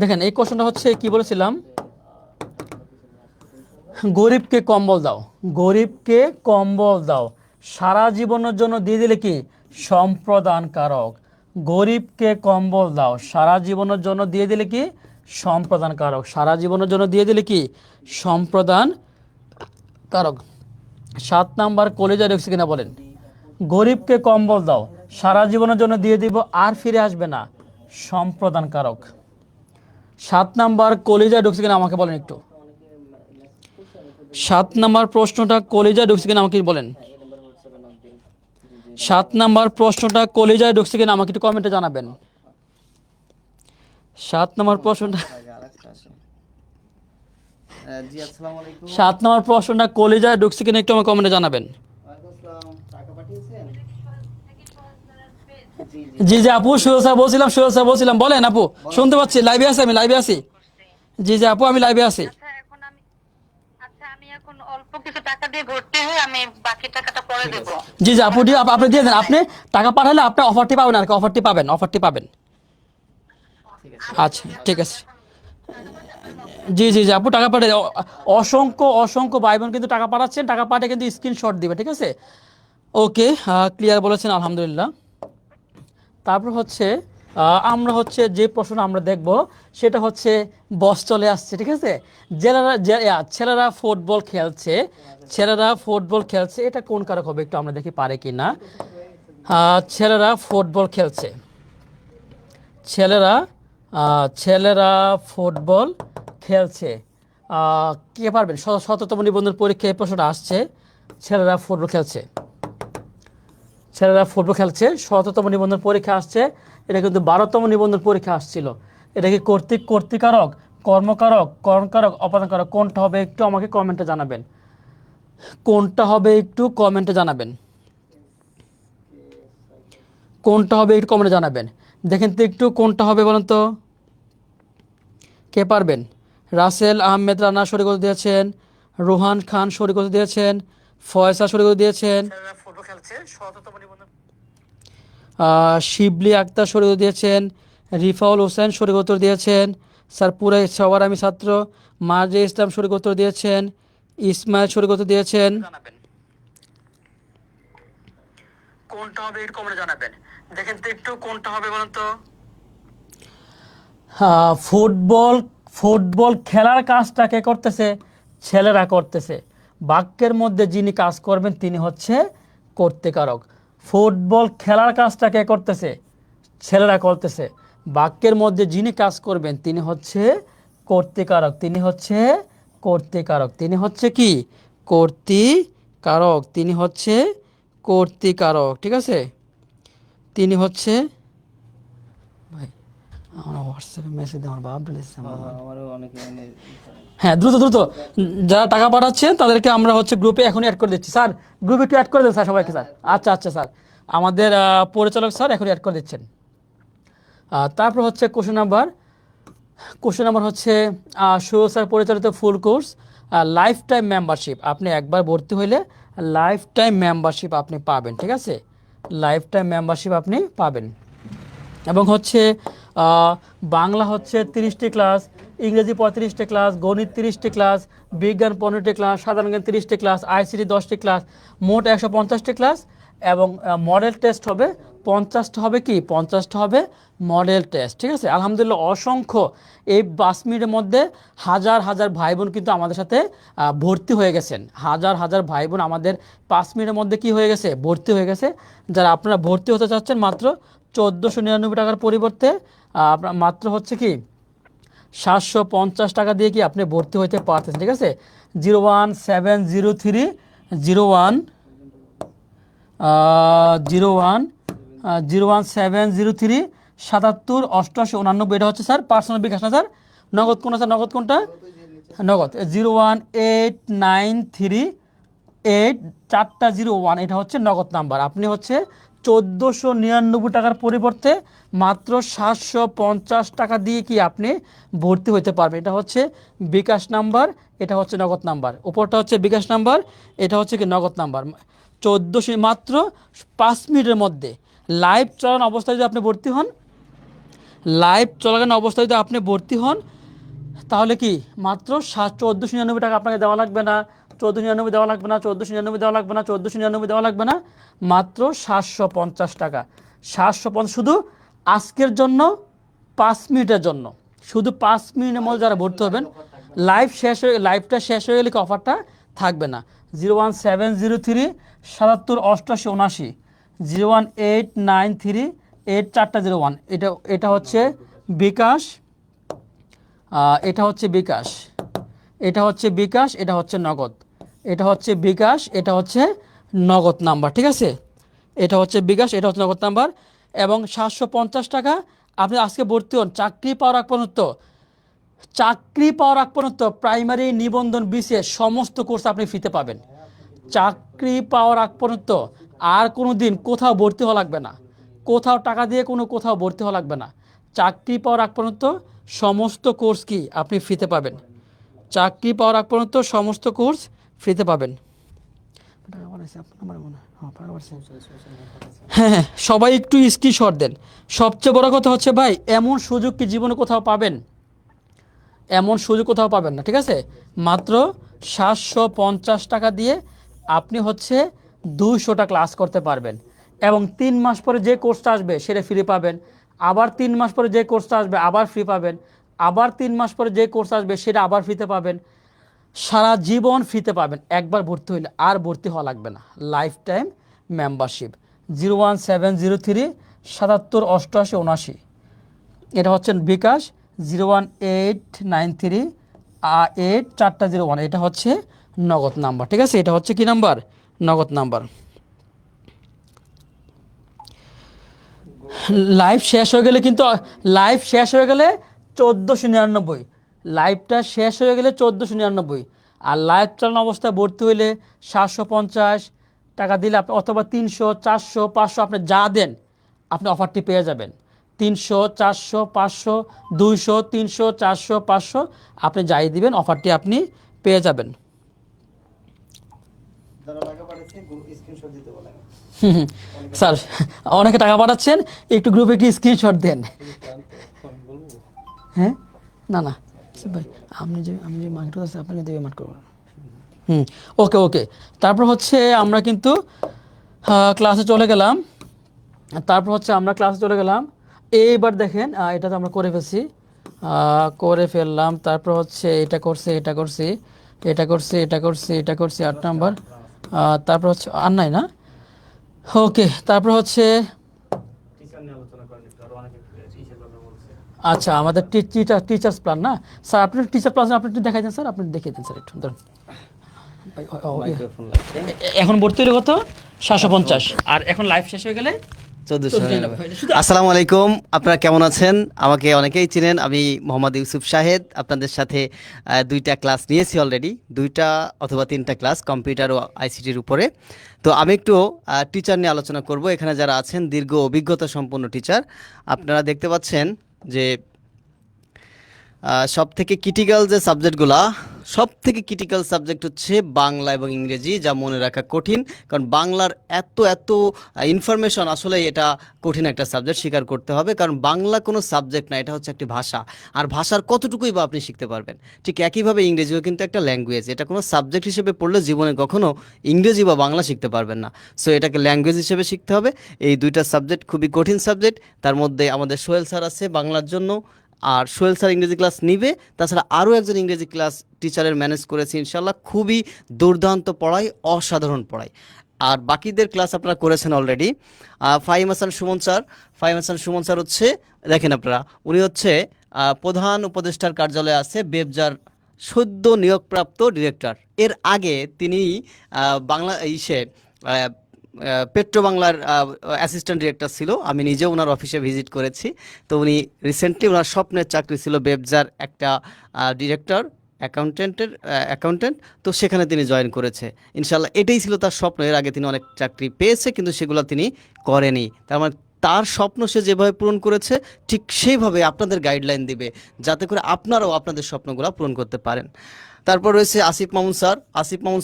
দেখেন, এই কোশ্চেনটা হচ্ছে কি বলেছিলাম, গরিবকে কম্বল দাও, গরিবকে কম্বল দাও, সারা জীবনের জন্য দিয়ে দিলে কি সম্প্রদান কারক। গরিবকে কম্বল দাও, সারা জীবনের জন্য দিয়ে দিলে কি সম্প্রদান কারক। সারা জীবনের জন্য দিয়ে দিলে কি সম্প্রদান কারক। 7 নাম্বার কলেজে ঢুকছে কিনা বলেন। গরিবকে কম্বল দাও, সারা জীবনের জন্য দিয়ে দিব, আর ফিরে আসবে না, সম্প্রদান কারক। 7 নাম্বার কলেজে ঢুকছে কিনা আমাকে বলেন একটু। 7 নাম্বার প্রশ্নটা কলেজায় ঢুকছে কিনা আমাকে বলেন। 7 নাম্বার প্রশ্নটা কলেজায় ঢুকছে কিনা আমাকে একটু কমেন্টে জানাবেন। 7 নাম্বার প্রশ্নটা 7 নাম্বার প্রশ্নটা কলেজায় ঢুকছে কিনা একটু আমাকে কমেন্টে জানাবেন। জি জি আপু, সুহেল স্যার বলছিলাম, বলেন আপু, শুনতে পাচ্ছি, লাইভে আছি, আমি লাইভে আছি। জি জি আপু, আমি লাইভে আছি। জি জি আপু, আপনি দিয়ে দেন। আপনি টাকা পাঠালে আপনি অফারটি পাবেন, আর কি অফারটি পাবেন। আচ্ছা ঠিক আছে। জি জি জি আপু, টাকা পাঠিয়ে অসংখ্য ভাই বোন কিন্তু টাকা পাঠাচ্ছেন। টাকা পাঠিয়ে কিন্তু স্ক্রিনশট দিবে, ঠিক আছে? ওকে, ক্লিয়ার বলেছেন, আলহামদুলিল্লাহ। তারপর হচ্ছে আমরা হচ্ছে যে প্রশ্ন আমরা দেখব সেটা হচ্ছে বস চলে আসছে, ঠিক আছে? ছেলেরা ফুটবল খেলছে, এটা কোন কারক হবে একটু আমরা দেখি পারে কি না। ছেলেরা ফুটবল খেলছে, কে পারবেন? 17তম নিবন্ধন পরীক্ষায় এই প্রশ্নটা আসছে। ছেলেরা ফুটবল খেলছে 17তম নিবন্ধন পরীক্ষা আসছে। এটা কিন্তু 12তম নিবন্ধন পরীক্ষা আসছিল। এটা কি কর্তৃকারক, কর্মকারক, করণকারক, অপাদানকারক, কোনটা হবে একটু আমাকে কমেন্টে জানাবেন। দেখেন তো একটু কোনটা হবে বলেন তো, কে পারবেন? রাসেল আহমেদ রানা সঠিক উত্তর দিয়েছেন, রোহান খান সঠিক উত্তর দিয়েছেন, ফয়সাল সঠিক উত্তর দিয়েছেন, শিবলি আক্তার সঠিক উত্তর দিয়েছেন, রিফাউল হোসেন সঠিক উত্তর দিয়েছেন, স্যার পুরাই সবার আমি ছাত্র, মার্জে ইসলাম সঠিক উত্তর দিয়েছেন, ইসমাইল সঠিক উত্তর দিয়েছেন। কোনটা হবে একটু কমেন্টে জানাবেন। দেখেন তো একটু কোনটা হবে বলেন তো। ফুটবল খেলার কাজটা কে করতেছে? ছেলেরা করতেছে। বাক্যের মধ্যে যিনি কাজ করবেন তিনি হচ্ছে কর্তৃকারক। ফুটবল খেলার কাজটা কে করতেছে? ছেলেরা করতেছে। বাক্যের মধ্যে যিনি কাজ করবেন তিনি হচ্ছে কর্তৃকারক, তিনি হচ্ছে কি কর্তৃকারক, ঠিক আছে? তিনি হচ্ছে, ভাই আমার হোয়াটসঅ্যাপে মেসেজ আমার বাপ বলেছে। হ্যাঁ দ্রুত যারা টাকা পাঠাচ্ছেন তাদেরকে আমরা হচ্ছে গ্রুপে এখনই অ্যাড করে দিচ্ছি। স্যার গ্রুপে একটু অ্যাড করে দেন স্যার সবাইকে। স্যার আচ্ছা স্যার, আমাদের পরিচালক স্যার এখনই অ্যাড করে দিচ্ছেন। তারপর হচ্ছে কোশ্চেন নাম্বার হচ্ছে সুহেল স্যার পরিচালিত ফুল কোর্স লাইফ টাইম মেম্বারশিপ, আপনি একবার ভর্তি হইলে লাইফ টাইম মেম্বারশিপ আপনি পাবেন, ঠিক আছে, লাইফ টাইম মেম্বারশিপ আপনি পাবেন। এবং হচ্ছে বাংলা হচ্ছে 30টি ক্লাস, ইংরেজি 35টি ক্লাস, গণিত 30টি ক্লাস, বিজ্ঞান 15টি ক্লাস, সাধারণ জ্ঞান 30টি ক্লাস, আইসিটি 10টি ক্লাস, মোট 150টি ক্লাস। এবং মডেল টেস্ট হবে 50টা, হবে কি 50টা হবে মডেল টেস্ট, ঠিক আছে। আলহামদুলিল্লাহ অসংখ্য এই 5 মিনিটের মধ্যে হাজার হাজার ভাই বোন কিন্তু আমাদের সাথে ভর্তি হয়ে গেছেন, হাজার হাজার ভাই বোন আমাদের 5 মিনিটের মধ্যে কি হয়ে গেছে, ভর্তি হয়ে গেছে। যারা আপনারা ভর্তি হতে চাচ্ছেন মাত্র 1499 টাকার পরিবর্তে আপনার মাত্র হচ্ছে কি 750 টাকা দিয়ে কি আপনি ভর্তি হইতে পারতেছেন, ঠিক আছে। 01703 01703 77 88 89, এটা হচ্ছে স্যার পার্সোনাল বিকাশ না স্যার, নগদ কোনটা স্যার, নগদ কোনটা, নগদ 01893 4টা 01, এটা হচ্ছে নগদ নাম্বার। আপনি হচ্ছে 1499 টাকার পরিবর্তে মাত্র 750 টাকা দিয়ে কি আপনি ভর্তি হতে পারবেন। এটা হচ্ছে বিকাশ নাম্বার, এটা হচ্ছে নগদ নাম্বার, উপরটা হচ্ছে বিকাশ নাম্বার, এটা হচ্ছে কি নগদ নাম্বার। 1400 মাত্র 5 মিনিটের মধ্যে লাইভ চলানো অবস্থায় যদি আপনি ভর্তি হন, লাইভ চলাকালীন অবস্থায় যদি আপনি ভর্তি হন, তাহলে কি মাত্র 1499 টাকা আপনাকে দেওয়া লাগবে না, 1499 দেওয়া লাগবে না, 1499 দেওয়া লাগবে না, 1499 দেওয়া লাগবে না, মাত্র 750 টাকা। 750 শুধু আজকের জন্য, 5 মিনিটের জন্য, শুধু 5 মিনিটের মধ্যে যারা ভর্তি হবেন, লাইভটা শেষ হয়ে গেলে কি অফারটা থাকবে না। 01703 77 88 79, 01893 4টা 01, এটা হচ্ছে বিকাশ, এটা হচ্ছে বিকাশ, এটা হচ্ছে বিকাশ, এটা হচ্ছে নগদ, এটা হচ্ছে বিকাশ, এটা হচ্ছে নগদ নাম্বার, ঠিক আছে। এটা হচ্ছে বিকাশ, এটা হচ্ছে নগদ নাম্বার। এবং 750 টাকা আপনি আজকে ভর্তি হন, চাকরি পাওয়ার আগ পর্যন্ত, চাকরি পাওয়ার আগ পর্যন্ত প্রাইমারি নিবন্ধন বিসিএস সমস্ত কোর্স আপনি ফ্রিতে পাবেন। চাকরি পাওয়ার আগ পর্যন্ত আর কোনো দিন কোথাও ভর্তি হওয়া লাগবে না, কোথাও টাকা দিয়ে কোথাও ভর্তি হওয়া লাগবে না। চাকরি পাওয়ার আগ পর্যন্ত সমস্ত কোর্স কি আপনি ফ্রিতে পাবেন, চাকরি পাওয়ার আগ পর্যন্ত সমস্ত কোর্স ফ্রিতে পাবেন। হ্যাঁ, সবাই একটু স্ক্রিনশট দেন। সবচেয়ে বড় কথা হচ্ছে ভাই, এমন সুযোগ কি জীবনে কোথাও পাবেন, এমন সুযোগ কোথাও পাবেন না, ঠিক আছে। মাত্র 750 টাকা দিয়ে আপনি হচ্ছে 200টা ক্লাস করতে পারবেন। এবং 3 মাস পরে যে কোর্সটা আসবে সেটা ফ্রি পাবেন, আবার 3 মাস পরে যে কোর্সটা আসবে আবার ফ্রি পাবেন, আবার 3 মাস পরে যে কোর্স আসবে সেটা আবার ফ্রিতে পাবেন, সারা জীবন ফ্রিতে পাবেন। একবার ভর্তি হইলে আর ভর্তি হওয়া লাগবে না, লাইফ টাইম মেম্বারশিপ। 01703 77 88 79, এটা হচ্ছে বিকাশ। 01893 4টা 01, এটা হচ্ছে নগদ নাম্বার, ঠিক আছে। এটা হচ্ছে কি নাম্বার, নগদ নাম্বার। লাইভ শেষ হয়ে গেলে কিন্তু, লাইভ শেষ হয়ে গেলে 1499, লাইভটা শেষ হয়ে গেলে 1499। আর লাইভ চালানো অবস্থায় ভর্তি হইলে 750 টাকা দিলে আপনি, অথবা 300 400 500 আপনি যা দেন আপনি অফারটি পেয়ে যাবেন। 300 400 500 200 300 400 500 আপনি যাই দিবেন অফারটি আপনি পেয়ে যাবেন। স্যার অনেকে টাকা পাঠাচ্ছেন, একটু গ্রুপে একটি স্ক্রিনশট দেন। হ্যাঁ, না না ভাই, আমি যে মার্কেট আছে আপনাকে দেবে মার্ক করবো। ওকে ওকে। তারপর হচ্ছে আমরা কিন্তু ক্লাসে চলে গেলাম, তারপর হচ্ছে আমরা ক্লাসে চলে গেলাম। এইবার দেখেন এটা তো আমরা করে ফেলছি, করে ফেললাম। তারপর হচ্ছে এটা করছি, এটা করছি, এটা করছি, এটা করছি, এটা করছি 8 নাম্বার। তারপর হচ্ছে আর নাই না, ওকে। তারপর হচ্ছে আচ্ছা আমাদের টিচার্স প্ল্যান না স্যার, আপনি টিচার প্ল্যান আপনি একটু দেখাই দেন স্যার, আপনি দেখিয়ে দেন স্যার একটু ধরুন। এখন ভর্তি হলে কত 750, আর এখন লাইভ শেষ হয়ে গেলে 1499। আসসালামু আলাইকুম, আপনারা কেমন আছেন? আমাকে অনেকেই চিনেন, আমি মোহাম্মদ ইউসুফ শাহেদ। আপনাদের সাথে 2টা ক্লাস নিয়েছি অলরেডি, 2টা অথবা 3টা ক্লাস কম্পিউটার ও আইসিটির উপরে। তো আমি একটু টিচার নিয়ে আলোচনা করব। এখানে যারা আছেন দীর্ঘ অভিজ্ঞতা সম্পন্ন টিচার। আপনারা দেখতে পাচ্ছেন যে সব থেকে ক্রিটিক্যাল যে সাবজেক্টগুলা সব থেকে ক্রিটিক্যাল সাবজেক্ট হচ্ছে বাংলা এবং ইংরেজি, যা মনে রাখা কঠিন, কারণ বাংলার এত এত ইনফরমেশন, আসলে এটা কঠিন একটা সাবজেক্ট, স্বীকার করতে হবে। কারণ বাংলা কোনো সাবজেক্ট না, এটা হচ্ছে একটি ভাষা। আর ভাষার কতটুকুই বা আপনি শিখতে পারবেন। ঠিক একইভাবে ইংরেজিও কিন্তু একটা ল্যাঙ্গুয়েজ, এটা কোনো সাবজেক্ট হিসেবে পড়লে জীবনে কখনো ইংরেজি বা বাংলা শিখতে পারবেন না। সো এটাকে ল্যাঙ্গুয়েজ হিসেবে শিখতে হবে। এই দুইটা সাবজেক্ট খুবই কঠিন সাবজেক্ট। তার মধ্যে আমাদের সোহেল স্যার আছে বাংলার জন্য, আর সোহেল স্যার ইংরেজি ক্লাস নিবে। তাছাড়া আরও একজন ইংরেজি ক্লাস টিচারের ম্যানেজ করেছি ইনশাল্লাহ, খুবই দুর্দান্ত পড়ায়, অসাধারণ পড়ায়। আর বাকিদের ক্লাস আপনারা করেছেন অলরেডি। ফাহিম হাসান সুমন স্যার হচ্ছে, দেখেন আপনারা, উনি হচ্ছে প্রধান উপদেষ্টার কার্যালয়ে আছে, বেবজার সদ্য নিয়োগপ্রাপ্ত ডিরেক্টর। এর আগে তিনি বাংলা পেট্রো বাংলার অ্যাসিস্ট্যান্ট ডিরেক্টর ছিল। আমি নিজে ওনার অফিসে ভিজিট করেছি। তো উনি রিসেন্টলি, ওনার স্বপ্নের চাকরি ছিল বেবজার একটা ডিরেক্টর, অ্যাকাউন্টেন্ট। তো সেখানে তিনি জয়েন করেছে ইনশাল্লাহ। এটাই ছিল তার স্বপ্ন। এর আগে তিনি অনেক চাকরি পেয়েছে, কিন্তু সেগুলো তিনি করেনি। তার মানে তার স্বপ্ন সে যেভাবে পূরণ করেছে, ঠিক সেইভাবে আপনাদের গাইডলাইন দিবে, যাতে করে আপনারাও আপনাদের স্বপ্নগুলো পূরণ করতে পারেন। তারপর রয়েছে আসিফ মামুন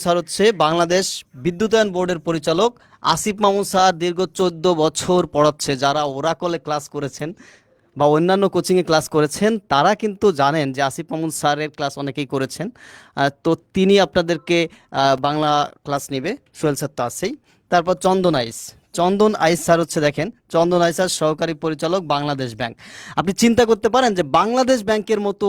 স্যার হচ্ছে বাংলাদেশ বিদ্যুতায়ন বোর্ডের পরিচালক। আসিফ মামুন স্যার দীর্ঘ 14 বছর পড়াচ্ছে। যারা ওরাকলে ক্লাস করেছেন বা অন্যান্য কোচিংয়ে ক্লাস করেছেন, তারা কিন্তু জানেন যে আসিফ মামুন স্যারের ক্লাস অনেকেই করেছেন। তো তিনি আপনাদেরকে বাংলা ক্লাস নেবে। সোহেল স্যার তো আছেই। তারপর চন্দন আইস স্যার হচ্ছে, দেখেন, চন্দন আইস স্যার সহকারী পরিচালক বাংলাদেশ ব্যাংক। আপনি চিন্তা করতে পারেন যে বাংলাদেশ ব্যাংকের মতো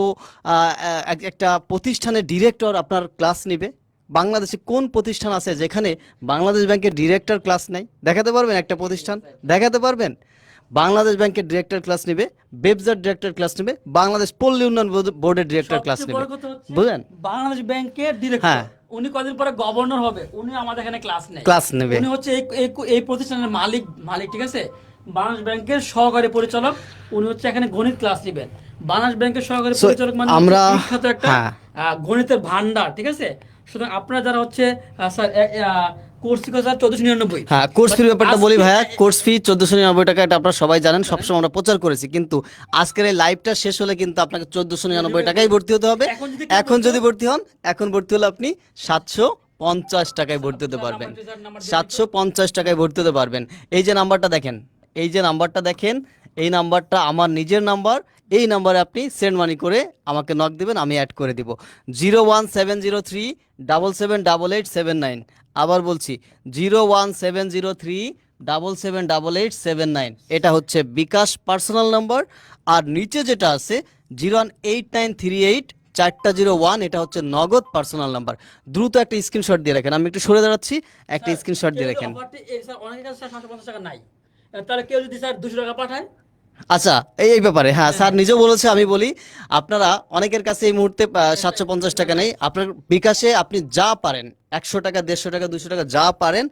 একটা প্রতিষ্ঠানের ডিরেক্টর আপনার ক্লাস নেবে। বাংলাদেশে কোন প্রতিষ্ঠান আছে যেখানে বাংলাদেশ ব্যাংকের ডিরেক্টর ক্লাস নেই? দেখাতে পারবেন একটা প্রতিষ্ঠান? দেখাতে পারবেন? বাংলাদেশ ব্যাংকের ডিরেক্টর ক্লাস নেবে, বেবজার ডিরেক্টর ক্লাস নেবে, বাংলাদেশ পল্লী উন্নয়ন বোর্ডের ডিরেক্টর ক্লাস সবচেয়ে নেবে। বড় কথা হচ্ছে বুঝলেন? বাংলাদেশ ব্যাংকের ডিরেক্টর, হ্যাঁ। উনি কদিন পরে গভর্নর হবে, উনি আমাদের এখানে ক্লাস নেবে। উনি হচ্ছে এই প্রতিষ্ঠানের মালিক, ঠিক আছে? বাংলাদেশ ব্যাংকের সহকারী পরিচালক, উনি হচ্ছে এখানে গণিত ক্লাস নেবেন। বাংলাদেশ ব্যাংকের সহকারী পরিচালক মানে আমরা বিখ্যাত একটা গণিতের ভান্ডার, ঠিক আছে? সুতরাং আপনারা যারা হচ্ছে স্যার কোর্স ফি 1499। হ্যাঁ, কোর্স ফির ব্যাপারটা বলি ভাইয়া। কোর্স ফি 1499 টাকা, এটা আপনারা সবাই জানেন, সবসময় আমরা প্রচার করেছি। কিন্তু আজকের এই লাইভটা শেষ হলে কিন্তু আপনাকে 1499 টাকায় ভর্তি হতে হবে। এখন যদি ভর্তি হন, এখন ভর্তি হলে আপনি 750 টাকায় ভর্তি হতে পারবেন। 750 টাকায় ভর্তি হতে পারবেন। এই যে নাম্বারটা দেখেন, এই নাম্বারটা আমার নিজের নাম্বার। এই নাম্বারে আপনি সেন্ড মানি করে আমাকে নক দিবেন, আমি অ্যাড করে দিব। 01703778879। আবার বলছি, 01703778879। এটা হচ্ছে বিকাশ পার্সোনাল নাম্বার। আর নিচে যেটা আছে 018938401, এটা হচ্ছে নগদ পার্সোনাল নাম্বার। দ্রুত একটা স্ক্রিনশট দিয়ে রাখেন। আমি একটু সরে দাঁড়াচ্ছি, একটা স্ক্রিনশট দিয়ে রাখেন। অনেকের কাছে 750 টাকা নাই, তাহলে কেউ যদি স্যার 200 টাকা পাঠায়। আচ্ছা, এই ব্যাপারে হ্যাঁ, স্যার নিজেও বলেছে, আমি বলি, আপনারা অনেকের কাছে এই মুহূর্তে 750 টাকা নেই। আপনার বিকাশে আপনি যা পারেন, 100 টাকা, 150 টাকা, 200 টাকা, যা পারেন,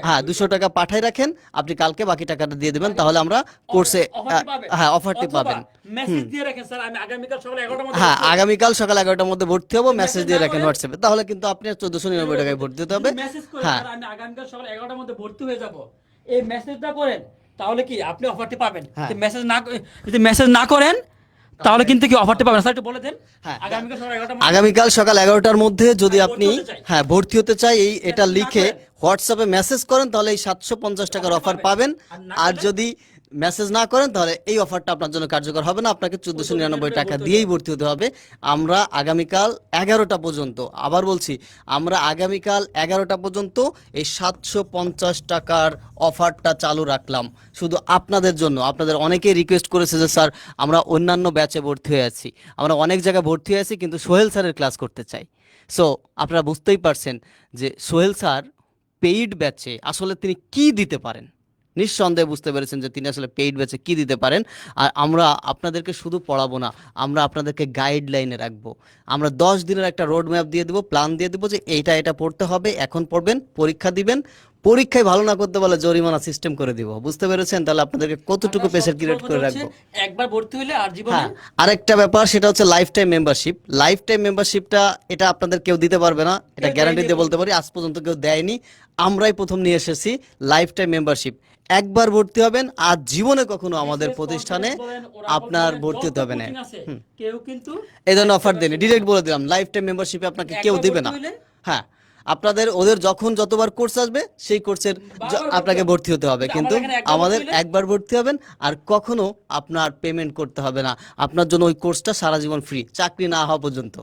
হ্যাঁ 200 টাকা পাঠাই রাখেন। আপনি কালকে বাকি টাকাটা দিয়ে দেবেন, তাহলে আমরা কোর্সে হ্যাঁ অফারটি পাবেন। মেসেজ দিয়ে রাখেন স্যার, আমি আগামীকাল সকাল 11টার মধ্যে, হ্যাঁ আগামীকাল সকাল 11টার মধ্যে ভর্তি হবো। মেসেজ দিয়ে রাখেন হোয়াটসঅ্যাপে, তাহলে কিন্তু আপনি 1499 টাকায় ভর্তি হতে হবে। মেসেজ করে হ্যাঁ, আমি আগামীকাল সকাল 11টার মধ্যে ভর্তি হয়ে যাব, এই মেসেজটা করেন, তাহলে কি আপনি অফারটি পাবেন। যদি মেসেজ না করেন, তাহলে কিন্তু কি অফারটি পাবেন। স্যার একটু বলে দেন। হ্যাঁ, আগামীকাল সকাল 11টার মধ্যে যদি আপনি ভর্তি হতে চাই, এটা লিখে হোয়াটসঅ্যাপে মেসেজ করেন, তাহলে এই 750 টাকার অফার পাবেন। আর যদি মেসেজ না করেন, তাহলে এই অফারটা আপনার জন্য কার্যকর হবে না। আপনাকে 1499 টাকা দিয়েই ভর্তি হতে হবে। আমরা আগামীকাল 11টা পর্যন্ত, আবার বলছি, আমরা আগামীকাল 11টা পর্যন্ত এই 750 টাকার অফারটা চালু রাখলাম শুধু আপনাদের জন্য। আপনাদের অনেকেই রিকোয়েস্ট করেছে যে স্যার, আমরা অন্যান্য ব্যাচে ভর্তি হয়ে আছি, আমরা অনেক জায়গায় ভর্তি হয়ে আছি, কিন্তু সোহেল স্যারের ক্লাস করতে চাই। সো আপনারা বুঝতেই পারছেন যে সোহেল স্যার পেইড ব্যাচে আসলে তিনি কি দিতে পারেন। নিঃসন্দেহে বুঝতে পেরেছেন যে তিনি আসলে পেইড ব্যাচে কি দিতে পারেন। আর আমরা আপনাদেরকে শুধু পড়াবো না, আমরা আপনাদেরকে গাইডলাইনে রাখবো। আমরা 10 দিনের একটা রোড ম্যাপ দিয়ে দেবো, প্ল্যান দিয়ে দেবো যে এটা পড়তে হবে, এখন পড়বেন, পরীক্ষা দিবেন, পরীক্ষায় ভালো না করতে পারলে জরিমানা সিস্টেম করে দিব, বুঝতে পেরেছেন? তাহলে আপনাদেরকে কতটুকু প্রেসার ক্রিয়েট করে রাখবো। একবার ভর্তি হলে আর জীবনে হ্যাঁ, আরেকটা ব্যাপার সেটা হচ্ছে lifetime membership. Lifetime মেম্বারশিপটা এটা আপনাদের কেউ দিতে পারবে না, এটা কেউ গ্যারান্টি দেয়নি দিয়ে বলতে পারি, আজ পর্যন্ত কেউ দেয়নি। আমরাই প্রথম নিয়ে এসেছি লাইফ টাইম মেম্বারশিপ। একবার ভর্তি হবেন আর জীবনে কখনো আমাদের বিশেষ প্রতিষ্ঠানে confidence বলেন, ওরা আপনার বলেন, ভর্তি যত হতে হবে না। coaching আছে, কেউ কিন্তু এই ধরনের অফার দেন, ডিরেক্ট বলে দিলাম লাইফ টাইম মেম্বারশিপে আপনাকে কেউ একবার দিবে ভর্তি না। হইলে হ্যাঁ, আপনাদের ওদের যখন যতবার কোর্স আসবে সেই কোর্সের আপনাকে ভর্তি হতে হবে, কিন্তু কিন্তু আমাদের এখানে একবার আমাদের ভর্তি হলে- একবার ভর্তি হবেন আর কখনো আপনার পেমেন্ট করতে হবে না। আপনার জন্য ওই কোর্সটা সারা জীবন ফ্রি, চাকরি না হওয়া পর্যন্ত।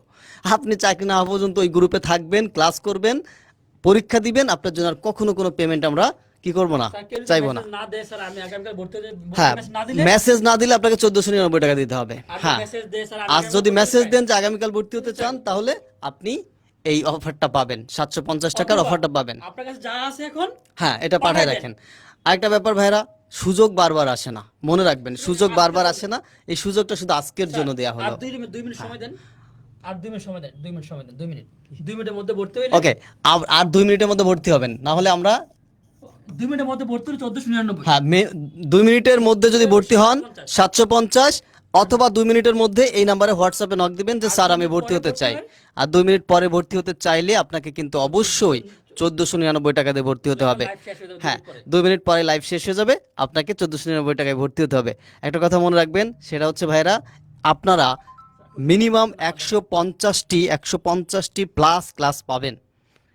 আপনি চাকরি না হওয়া পর্যন্ত ওই গ্রুপে থাকবেন, ক্লাস করবেন, পরীক্ষা দিবেন, আপনার জন্য আর কখনো কোনো পেমেন্ট আমরা কি করব না, স্যার, কেউ যদি চাইবো না। message না দেয়, স্যার, আমি আগামীকাল ভর্তি হতে হ্যাঁ, message না দিলে, মেসেজ না দিলে আপনাকে 1499 টাকা দিতে হবে। আর হ্যাঁ, message দেয়, স্যার, আমি আজ আগামীকাল যদি ভর্তি মেসেজ হতে দেন যে আগামীকাল ভর্তি হতে চান, তাহলে আপনি এই অফারটা পাবেন, 750 টাকার অথবা অফারটা পাবেন। আপনার কাছে যা আছে এখন হ্যাঁ, এটা পাঠায় পাঠায় দেন। রাখেন। আরেকটা ব্যাপার ভাইরা, সুযোগ বারবার আসে না, মনে রাখবেন, সুযোগ বারবার আসে না। এই সুযোগটা শুধু আজকের জন্য দেয়া হলো। আর 2 মিনিট সময় দেন, আর 2 মিনিট সময় দেন, 2 মিনিট সময় দেন, 2 মিনিট, 2 মিনিটের মধ্যে ভর্তি হইলে, ওকে, আর 2 মিনিটের মধ্যে ভর্তি হবেন, না হলে আমরা 2 মিনিটের মধ্যে ভর্তি হলে 1499। হ্যাঁ 2 মিনিটের মধ্যে যদি ভর্তি হন 750, অথবা 2 মিনিটের মধ্যে এই নাম্বারে হোয়াটসঅ্যাপে নক দিবেন যে স্যার আমি ভর্তি হতে চাই। আর 2 মিনিট পরে ভর্তি হতে চাইলে আপনাকে কিন্তু অবশ্যই 1499 টাকা দিয়ে ভর্তি হতে হবে। লাইভ শেষ হয়ে যাবে হ্যাঁ, 2 মিনিট পরে। 2 মিনিট পরে লাইভ শেষ হয়ে যাবে, আপনাকে 1499 টাকায় ভর্তি হতে হবে। একটা কথা মনে রাখবেন, সেটা হচ্ছে ভাইরা, আপনারা মিনিমাম 150টি প্লাস ক্লাস পাবেন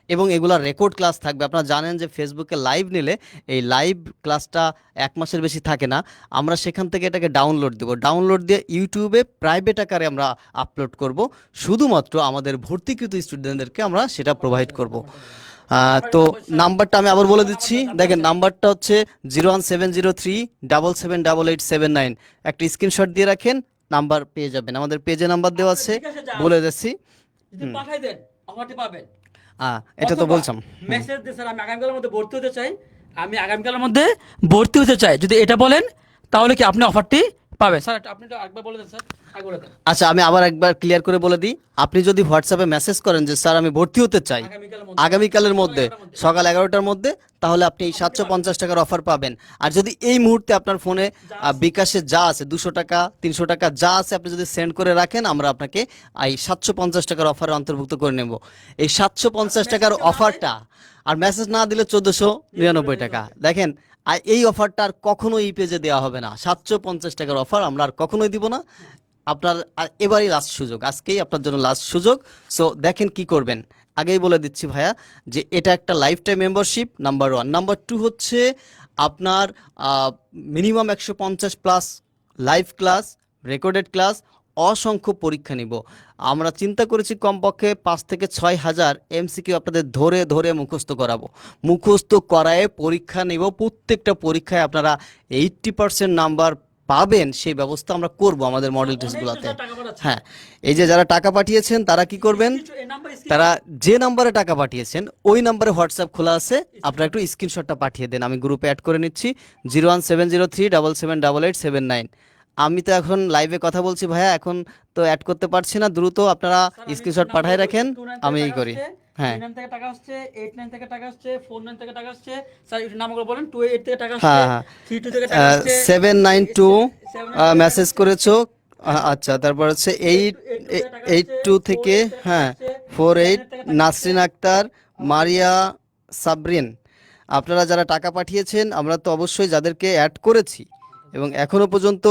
এবং এগুলা রেকর্ড ক্লাস থাকবে। আপনারা জানেন যে ফেসবুকে লাইভ নিলে এই লাইভ ক্লাসটা 1 মাসের বেশি থাকে না। আমরা সেখান থেকে এটাকে ডাউনলোড দেব, ডাউনলোড দিয়ে ইউটিউবে প্রাইভেট আকারে আমরা আপলোড করব। শুধুমাত্র আমাদের ভর্তিকৃত স্টুডেন্টদেরকে আমরা সেটা প্রোভাইড করব। তো নাম্বারটা আমি আবার বলে দিচ্ছি, দেখেন নাম্বারটা হচ্ছে 01703778879। একটা স্ক্রিনশট দিয়ে রাখেন, নাম্বার পেয়ে যাবেন, আমাদের পেজে নাম্বার দেওয়া আছে, বলে দিচ্ছি। যদি পাঠাই দেন, অফারটি পাবেন। এটা তো বলছিলাম। মেসেজ দিয়ে, স্যার, আমি আগামীকালের মধ্যে ভর্তি হতে চাই, আমি আগামীকালের মধ্যে ভর্তি হতে চাই, যদি এটা বলেন তাহলে কি আপনি অফারটি পাবেন। স্যার, আপনি তো একবার বলে দেন, স্যার, আগে বলে দেন। আচ্ছা, আমি আবার একবার ক্লিয়ার করে বলে দিই, আপনি যদি হোয়াটসঅ্যাপে মেসেজ করেন যে স্যার আমি ভর্তি হতে চাই আগামীকালের মধ্যে সকাল 11টার মধ্যে, তাহলে আপনি এই 750 টাকার অফার পাবেন। আর যদি এই মুহূর্তে আপনার ফোনে বিকাশে যা আছে 200 টাকা 300 টাকা যা আছে, আপনি যদি সেন্ড করে রাখেন, আমরা আপনাকে এই 750 টাকার অফারে অন্তর্ভুক্ত করে নেব। এই 750 টাকার অফারটা, আর মেসেজ না দিলে 1499 টাকা। দেখেন, আর এই অফারটা আর কখনো এই পেজে দেওয়া হবে না। 750 টাকার অফার আমরা আর কখনোই দিব না। আপনার এবারই লাস্ট সুযোগ, আজকেই আপনার জন্য লাস্ট সুযোগ। সো দেখেন কি করবেন, আগেই বলে দিচ্ছি ভাইয়া, যে এটা একটা life time membership, number 1। Number 2 হচ্ছে আপনার minimum 150 plus live class, recorded class, অসংখ্য পরীক্ষা নিব। আমরা চিন্তা করেছি কমপক্ষে 5 থেকে 6 হাজার এমসিকিউ আপনাদের ধরে ধরে মুখস্থ করাবো, মুখস্থ করায় পরীক্ষা নিব। প্রত্যেকটা পরীক্ষায় আপনারা 80% নাম্বার পাবেন, সেই ব্যবস্থা আমরা করব আমাদের মডেল টেস্টগুলোতে। হ্যাঁ, এই যে যারা টাকা পাঠিয়েছেন তারা কি করবেন, তারা যে নাম্বারে টাকা পাঠিয়েছেন ওই নাম্বারে হোয়াটসঅ্যাপ খোলা আছে, আপনারা একটু স্ক্রিনশটটা পাঠিয়ে দেন, আমি গ্রুপে অ্যাড করে নিচ্ছি। 01703778879। আমি তো এখন লাইভে কথা বলছি ভাইয়া, এখন তো অ্যাড করতে পারছি না, দ্রুত আপনারা স্ক্রিনশট পাঠিয়ে রাখেন, আমি এই করি। হ্যাঁ 29 থেকে টাকা আসছে, 89 থেকে টাকা আসছে, 49 থেকে টাকা আসছে, স্যার একটু নামগুলো বলেন। 28 থেকে টাকা আসছে, হ্যাঁ, হ্যাঁ। 32 থেকে টাকা আসছে, 792 মেসেজ করেছো। আচ্ছা, তারপর হচ্ছে 82 থেকে, হ্যাঁ 48 নাসরিন আক্তার, মারিয়া সাবরিন। আপনারা যারা টাকা পাঠিয়েছেন, আমরা তো অবশ্যই যাদেরকে অ্যাড করেছি এবং এখনো পর্যন্ত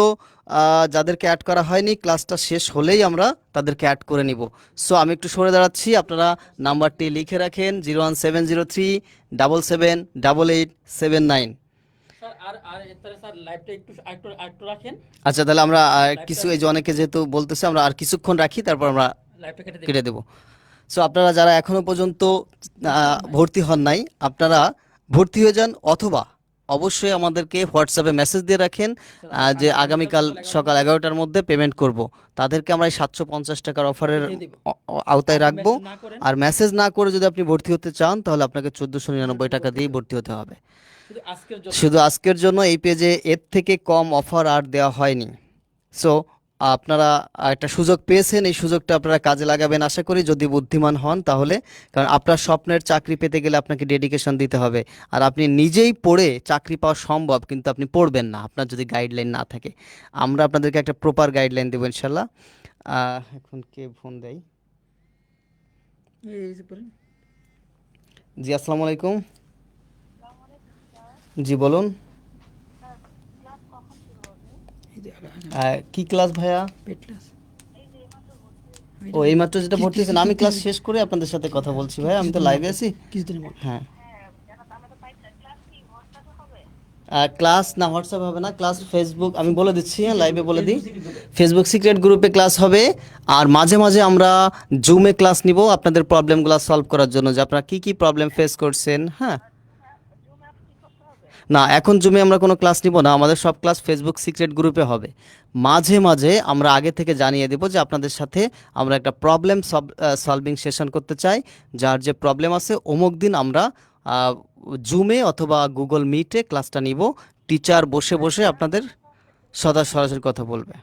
যাদেরকে অ্যাড করা হয়নি, ক্লাসটা শেষ হলেই আমরা তাদেরকে অ্যাড করে নিব। সো আমি একটু সরে দাঁড়াচ্ছি, আপনারা নাম্বারটি লিখে রাখেন 01703778879। স্যার, আর এরপরে স্যার লাইভটা একটু একটু রাখেন, আচ্ছা, তাহলে আমরা কিছু, এই যে অনেকে যেহেতু বলতেছে, আমরা আর কিছুক্ষণ রাখি, তারপর আমরা লাইভটা কেটে দিন। কেটে দেব। সো আপনারা যারা এখনো পর্যন্ত ভর্তি হন নাই, আপনারা ভর্তি হয়ে যান, অথবা অবশ্যই আমাদেরকে হোয়াটসঅ্যাপে মেসেজ দিয়ে রাখেন যে আগামীকাল সকাল 11টার মধ্যে পেমেন্ট করব। তাদেরকে আমরা এই 750 টাকার অফারের আওতায় রাখবো। না করেন, আর মেসেজ না করে যদি আপনি ভর্তি হতে চান, তাহলে আপনাকে 1499 টাকা দিয়েই ভর্তি হতে হবে। শুধু আজকের জন্য। শুধু আজকের জন্য এই পেজে এর থেকে কম অফার আর দেওয়া হয়নি। সো আপনারা একটা সুযোগ পেয়েছেন, এই সুযোগটা আপনারা কাজে লাগাবেন আশা করি, যদি বুদ্ধিমান হন তাহলে। কারণ আপনার স্বপ্নের চাকরি পেতে গেলে আপনাকে ডেডিকেশন দিতে হবে। আর আপনি নিজেই পড়ে চাকরি পাওয়া সম্ভব, কিন্তু আপনি পড়বেন না আপনার যদি গাইডলাইন না থাকে। আমরা আপনাদেরকে একটা প্রপার গাইডলাইন দেবো ইনশাল্লাহ। এখন কে ফোন দেয়? জি আসসালামু আলাইকুম। জি বলুন। কি ক্লাস ভাইয়া? ও এইমাত্র যেটা ভর্তি হয়েছেন, আমি ক্লাস শেষ করে আপনাদের সাথে কথা বলছি ভাই, আমি তো লাইভে আছি। হ্যাঁ, ক্লাস না হোয়াটসঅ্যাপ হবে না, ক্লাস ফেসবুক, আমি বলে দিচ্ছি, হ্যাঁ লাইভে বলে দিই। ফেসবুক সিক্রেট গ্রুপে ক্লাস হবে, আর মাঝে মাঝে আমরা জুমে ক্লাস নিব আপনাদের প্রবলেমগুলো সলভ করার জন্য, যে আপনারা কী কী প্রবলেম ফেস করছেন। হ্যাঁ, না এখন জুমে আমরা কোনো ক্লাস নিব না, আমাদের সব ক্লাস ফেসবুক সিক্রেট গ্রুপে হবে। মাঝে মাঝে আমরা আগে থেকে জানিয়ে দেব যে আপনাদের সাথে আমরা একটা প্রবলেম সলভিং সেশন করতে চাই, যার যে প্রবলেম আছে অমুক দিন আমরা জুমে অথবা গুগল মিটে ক্লাসটা নিব। টিচার বসে বসে আপনাদের সরাসরি কথা বলবে।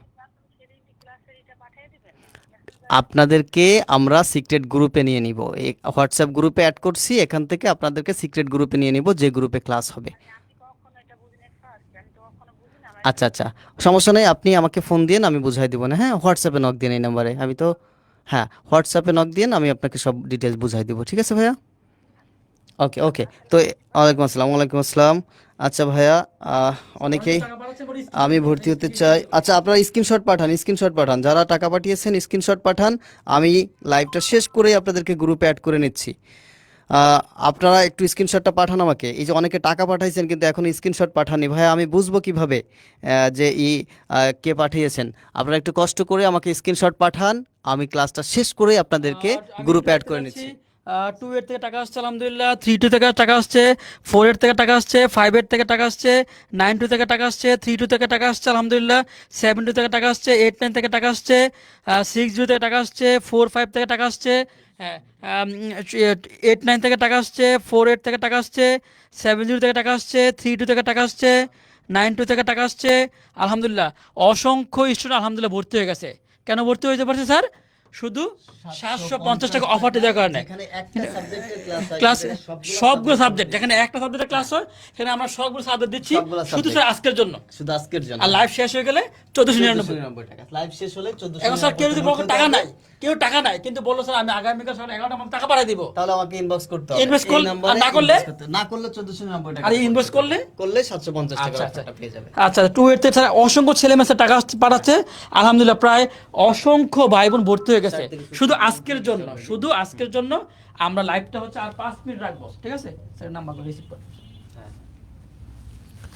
আপনাদেরকে আমরা সিক্রেট গ্রুপে নিয়ে নিব, এই হোয়াটসঅ্যাপ গ্রুপে অ্যাড করছি, এখান থেকে আপনাদেরকে সিক্রেট গ্রুপে নিয়ে নিব, যে গ্রুপে ক্লাস হবে। আচ্ছা আচ্ছা, সমস্যা নেই, আপনি আমাকে ফোন দিন, আমি বুঝাই দিব না। হ্যাঁ, হোয়াটসঅ্যাপে নক দিন এই নাম্বারে, আমি তো, হ্যাঁ হোয়াটসঅ্যাপে নক দিন, আমি আপনাকে সব ডিটেলস বুঝাই দিব। ঠিক আছে ভাইয়া? ওকে ওকে। তো ওয়ালাইকুম আসসালাম। ওয়ালাইকুম আসসালাম। আচ্ছা ভাইয়া, অনেকেই আমি ভর্তি হতে চাই। আচ্ছা আপনারা স্ক্রিনশট পাঠান, স্ক্রিনশট পাঠান, যারা টাকা পাঠিয়েছেন স্ক্রিনশট পাঠান, আমি লাইভটা শেষ করেই আপনাদেরকে গ্রুপে অ্যাড করে নিচ্ছি। আপনারা একটু স্ক্রিনশটটা পাঠান আমাকে। এই যে অনেকে টাকা পাঠাইছেন কিন্তু এখন স্ক্রিনশট পাঠাননি, ভাই আমি বুঝবো কিভাবে যে কে পাঠিয়েছেন? আপনারা একটু কষ্ট করে আমাকে স্ক্রিনশট পাঠান, আমি ক্লাসটা শেষ করেই আপনাদেরকে গ্রুপে অ্যাড করে নিচ্ছি। 2 এর থেকে টাকা আসছে আলহামদুলিল্লাহ, 3 2 থেকে টাকা আসছে, 4 এর থেকে টাকা আসছে, 5 এর থেকে টাকা আসছে, 9 2 থেকে টাকা আসছে, 3 2 থেকে টাকা আসছে আলহামদুলিল্লাহ, 7 2 থেকে টাকা আসছে, 8 9 থেকে টাকা আসছে, 6 0 থেকে টাকা আসছে, 4 5 থেকে টাকা আসছে, হ্যাঁ 8 9 থেকে টাকা আসছে, 4 8 থেকে টাকা আসছে, 7 0 থেকে টাকা আসছে, 3 2 থেকে টাকা আসছে, 9 2 থেকে টাকা আসছে আলহামদুলিল্লাহ। অসংখ্য স্টুডেন্ট আলহামদুলিল্লাহ ভর্তি হয়ে গেছে। কেন ভর্তি হতে পারছে স্যার? শুধু 750 টাকা অফারটি দেওয়ার কারণে। ক্লাস সবগুলো সাবজেক্ট, যেখানে একটা সাবজেক্টের ক্লাস হয় সেখানে আমরা সবগুলো সাবজেক্ট দিচ্ছি শুধু স্যার আজকের জন্য, শুধু আজকের জন্য। আর লাইভ শেষ হয়ে গেলে 1499 টাকা, লাইভ শেষ হলে 1499। এখন স্যার কেউ যদি বলে টাকা নাই, কেউ টাকা নাই কিন্তু বললো স্যার আমি আগামীকাল সকাল 11টার মধ্যে টাকা পাঠিয়ে দিব, তাহলে আমাকে ইনবক্স করতে হবে। ইনভেস্ট করলে, আর না করলে 1499 টাকা, আর ইনভেস্ট করলে 750 টাকা আচ্ছা টাকা পেয়ে যাবে। আচ্ছা 2 এর থেকে স্যার অসংখ্য ছেলে মেয়ে টাকা পাঠাচ্ছে আলহামদুলিল্লাহ, প্রায় অসংখ্য ভাই বোন ভর্তি হয়ে গেছে শুধু আজকের জন্য। শুধু আজকের জন্য আমরা লাইভটা হচ্ছে আর 5 মিনিট রাখবো, ঠিক আছে স্যার? নাম্বারটা রিসিভ করুন।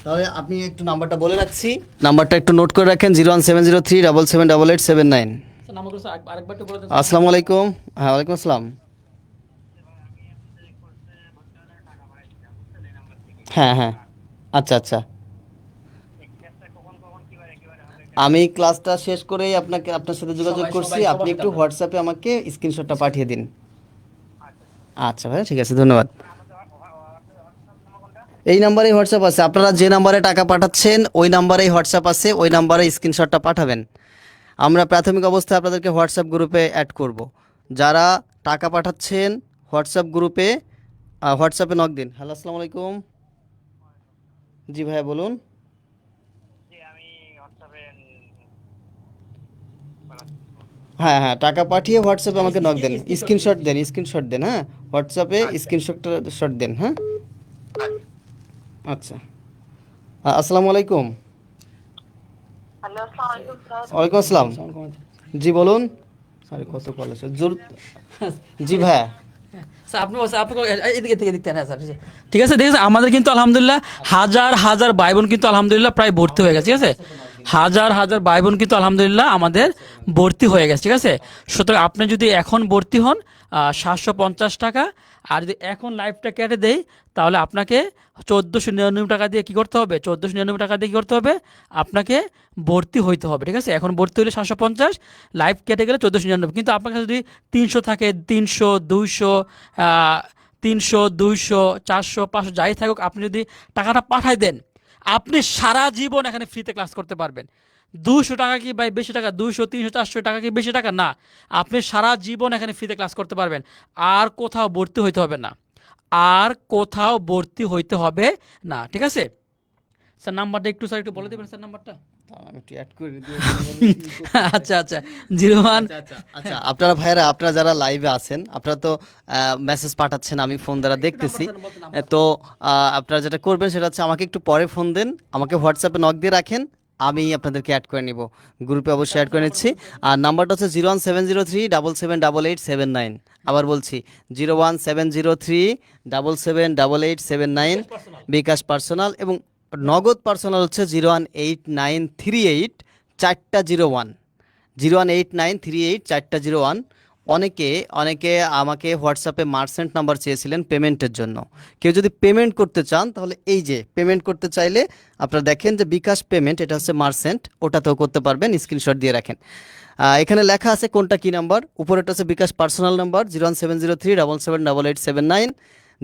তাহলে আপনি একটু নাম্বারটা বলে রাখছি, নাম্বারটা একটু নোট করে রাখেন, 01703778879। স্যার নাম্বারগুলো স্যার আরেকবার একটু বলে দেন। আসসালামু আলাইকুম। হ্যাঁ ওয়ালাইকুম আসসালাম। হ্যাঁ হ্যাঁ, আচ্ছা আচ্ছা, আমি ক্লাসটা শেষ করেই আপনার সাথে যোগাযোগ করছি, আপনি একটু হোয়াটসঅ্যাপে আমাকে স্ক্রিনশটটা পাঠিয়ে দিন। আচ্ছা ভাই, ঠিক আছে, ধন্যবাদ। এই নাম্বারেই হোয়াটসঅ্যাপ আছে, আপনারা যে নাম্বারে টাকা পাঠাচ্ছেন ওই নাম্বারেই হোয়াটসঅ্যাপ আছে, ওই নাম্বারে স্ক্রিনশটটা পাঠাবেন। আমরা প্রাথমিক অবস্থায় আপনাদেরকে হোয়াটসঅ্যাপ গ্রুপে অ্যাড করব। যারা টাকা পাঠাচ্ছেন হোয়াটসঅ্যাপ গ্রুপে, হোয়াটসঅ্যাপে নক দিন। হ্যালো আসসালামু আলাইকুম। জি ভাইয়া বলুন। হ্যাঁ হ্যাঁ, টাকা পাঠিয়ে হোয়াটসঅ্যাপে আমাকে নক দেন, স্ক্রিনশট দেন, স্ক্রিনশট দেন। হ্যাঁ হোয়াটসঅ্যাপে স্ক্রিনশট দেন। হ্যাঁ আচ্ছা, আসসালামু আলাইকুম। ওয়ালাইকুম আসসালাম। জি বলুন। সরি কত কল আছে জি ভাইয়া। স্যার আপনি এদিকে থেকে দেখতে, হ্যাঁ স্যার ঠিক আছে। ঠিক আছে, আমাদের কিন্তু আলহামদুলিল্লাহ হাজার হাজার ভাই বোন কিন্তু আলহামদুলিল্লাহ প্রায় ভর্তি হয়ে গেছে, ঠিক আছে? হাজার হাজার ভাই বোন কিন্তু আলহামদুলিল্লাহ আমাদের ভর্তি হয়ে গেছে, ঠিক আছে? সুতরাং আপনি যদি এখন ভর্তি হন 750 টাকা, আর যদি এখন লাইভটা কেটে দেই তাহলে আপনাকে 1499 টাকা দিয়ে কী করতে হবে? 1499 টাকা দিয়ে কী করতে হবে? আপনাকে ভর্তি হইতে হবে, ঠিক আছে? এখন ভর্তি হলে 750, লাইভ কেটে গেলে 1499। কিন্তু আপনার কাছে যদি 300 থাকে, 300 200 300 200 400 500 যাই থাকুক, আপনি যদি টাকাটা পাঠাই দেন আপনি সারা জীবন এখানে ফ্রিতে ক্লাস করতে পারবেন। 200 টাকা কি ভাই বেশি টাকা? 200, 300, 400 টাকা কি বেশি টাকা? না। আপনি সারা জীবন এখানে ফ্রিতে ক্লাস করতে পারবেন, আর কোথাও ভর্তি হইতে হবে না, আর কোথাও ভর্তি হইতে হবে না। ঠিক আছে স্যার, নাম্বারটা একটু স্যার একটু বলে দেবেন স্যার নাম্বারটা। আমি একটু অ্যাড করে দিই। আচ্ছা আচ্ছা, 01। আচ্ছা আপনারা ভাইরা, আপনারা যারা লাইভে আছেন, আপনারা তো মেসেজ পাঠাচ্ছেন, আমি ফোন দ্বারা দেখতেছি। তো আপনারা যেটা করবেন সেটা হচ্ছে আমাকে একটু পরে ফোন দেন, আমাকে হোয়াটসঅ্যাপে নক দিয়ে রাখেন, আমি আপনাদেরকে অ্যাড করে নিব, গ্রুপে অবশ্যই অ্যাড করে নিচ্ছি। আর নাম্বারটা হচ্ছে 01703 আবার বলছি 01703 বিকাশ পার্সোনাল, এবং নগদ পার্সোনাল হচ্ছে 018938401। অনেকে আমাকে হোয়াটসঅ্যাপে মার্চেন্ট নাম্বার চেয়েছিলেন পেমেন্টের জন্য। কেউ যদি পেমেন্ট করতে চান তাহলে এই যে পেমেন্ট করতে চাইলে আপনারা দেখেন যে বিকাশ পেমেন্ট, এটা হচ্ছে মার্চেন্ট, ওটাতেও করতে পারবেন, স্ক্রিনশট দিয়ে রাখেন। এখানে লেখা আছে কোনটা কি নাম্বার, উপরেটা হচ্ছে বিকাশ পার্সোনাল নাম্বার 01703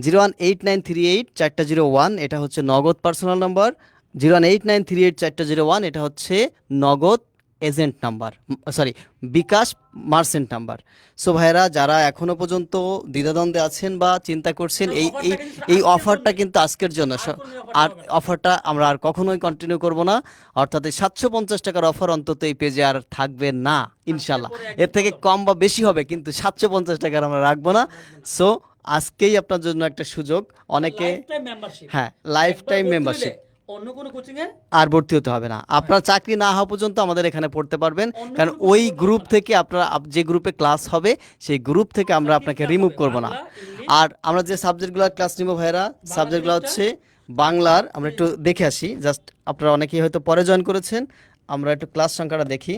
018938401, এটা হচ্ছে নগদ পার্সোনাল নাম্বার। 018938401, এটা হচ্ছে নগদ এজেন্ট নাম্বার, সরি বিকাশ মার্চেন্ট নাম্বার। সো ভাইরা, যারা এখনো পর্যন্ত দ্বিধাদ্বন্দ্বে আছেন বা চিন্তা করছেন, এই অফারটা কিন্তু আজকের জন্য, আর অফারটা আমরা আর কখনোই কন্টিনিউ করব না, অর্থাৎ এই 750 টাকার অফার অন্তত এই পেজে আর থাকবে না ইনশাল্লাহ। এর থেকে কম বা বেশি হবে, কিন্তু 750 টাকার আমরা রাখবো না। সো আজকেই আপনার জন্য একটা সুযোগ, অনেকে হ্যাঁ লাইফ টাইম মেম্বারশিপ, অন্য কোনো কোচিং এ আর ভর্তি হতে হবে না। আপনার চাকরি না হওয়া পর্যন্ত আমাদের এখানে পড়তে পারবেন, কারণ ওই গ্রুপ থেকে আপনারা যে গ্রুপে ক্লাস হবে সেই গ্রুপ থেকে আমরা আপনাকে রিমুভ করব না। আর আমরা যে সাবজেক্টগুলো ক্লাস নিব ভাইরা, সাবজেক্টগুলো হচ্ছে বাংলার, আমরা একটু দেখে আসি, জাস্ট আপনারা অনেকেই হয়তো পরে জয়েন করেছেন, আমরা একটু ক্লাস সংখ্যাটা দেখি।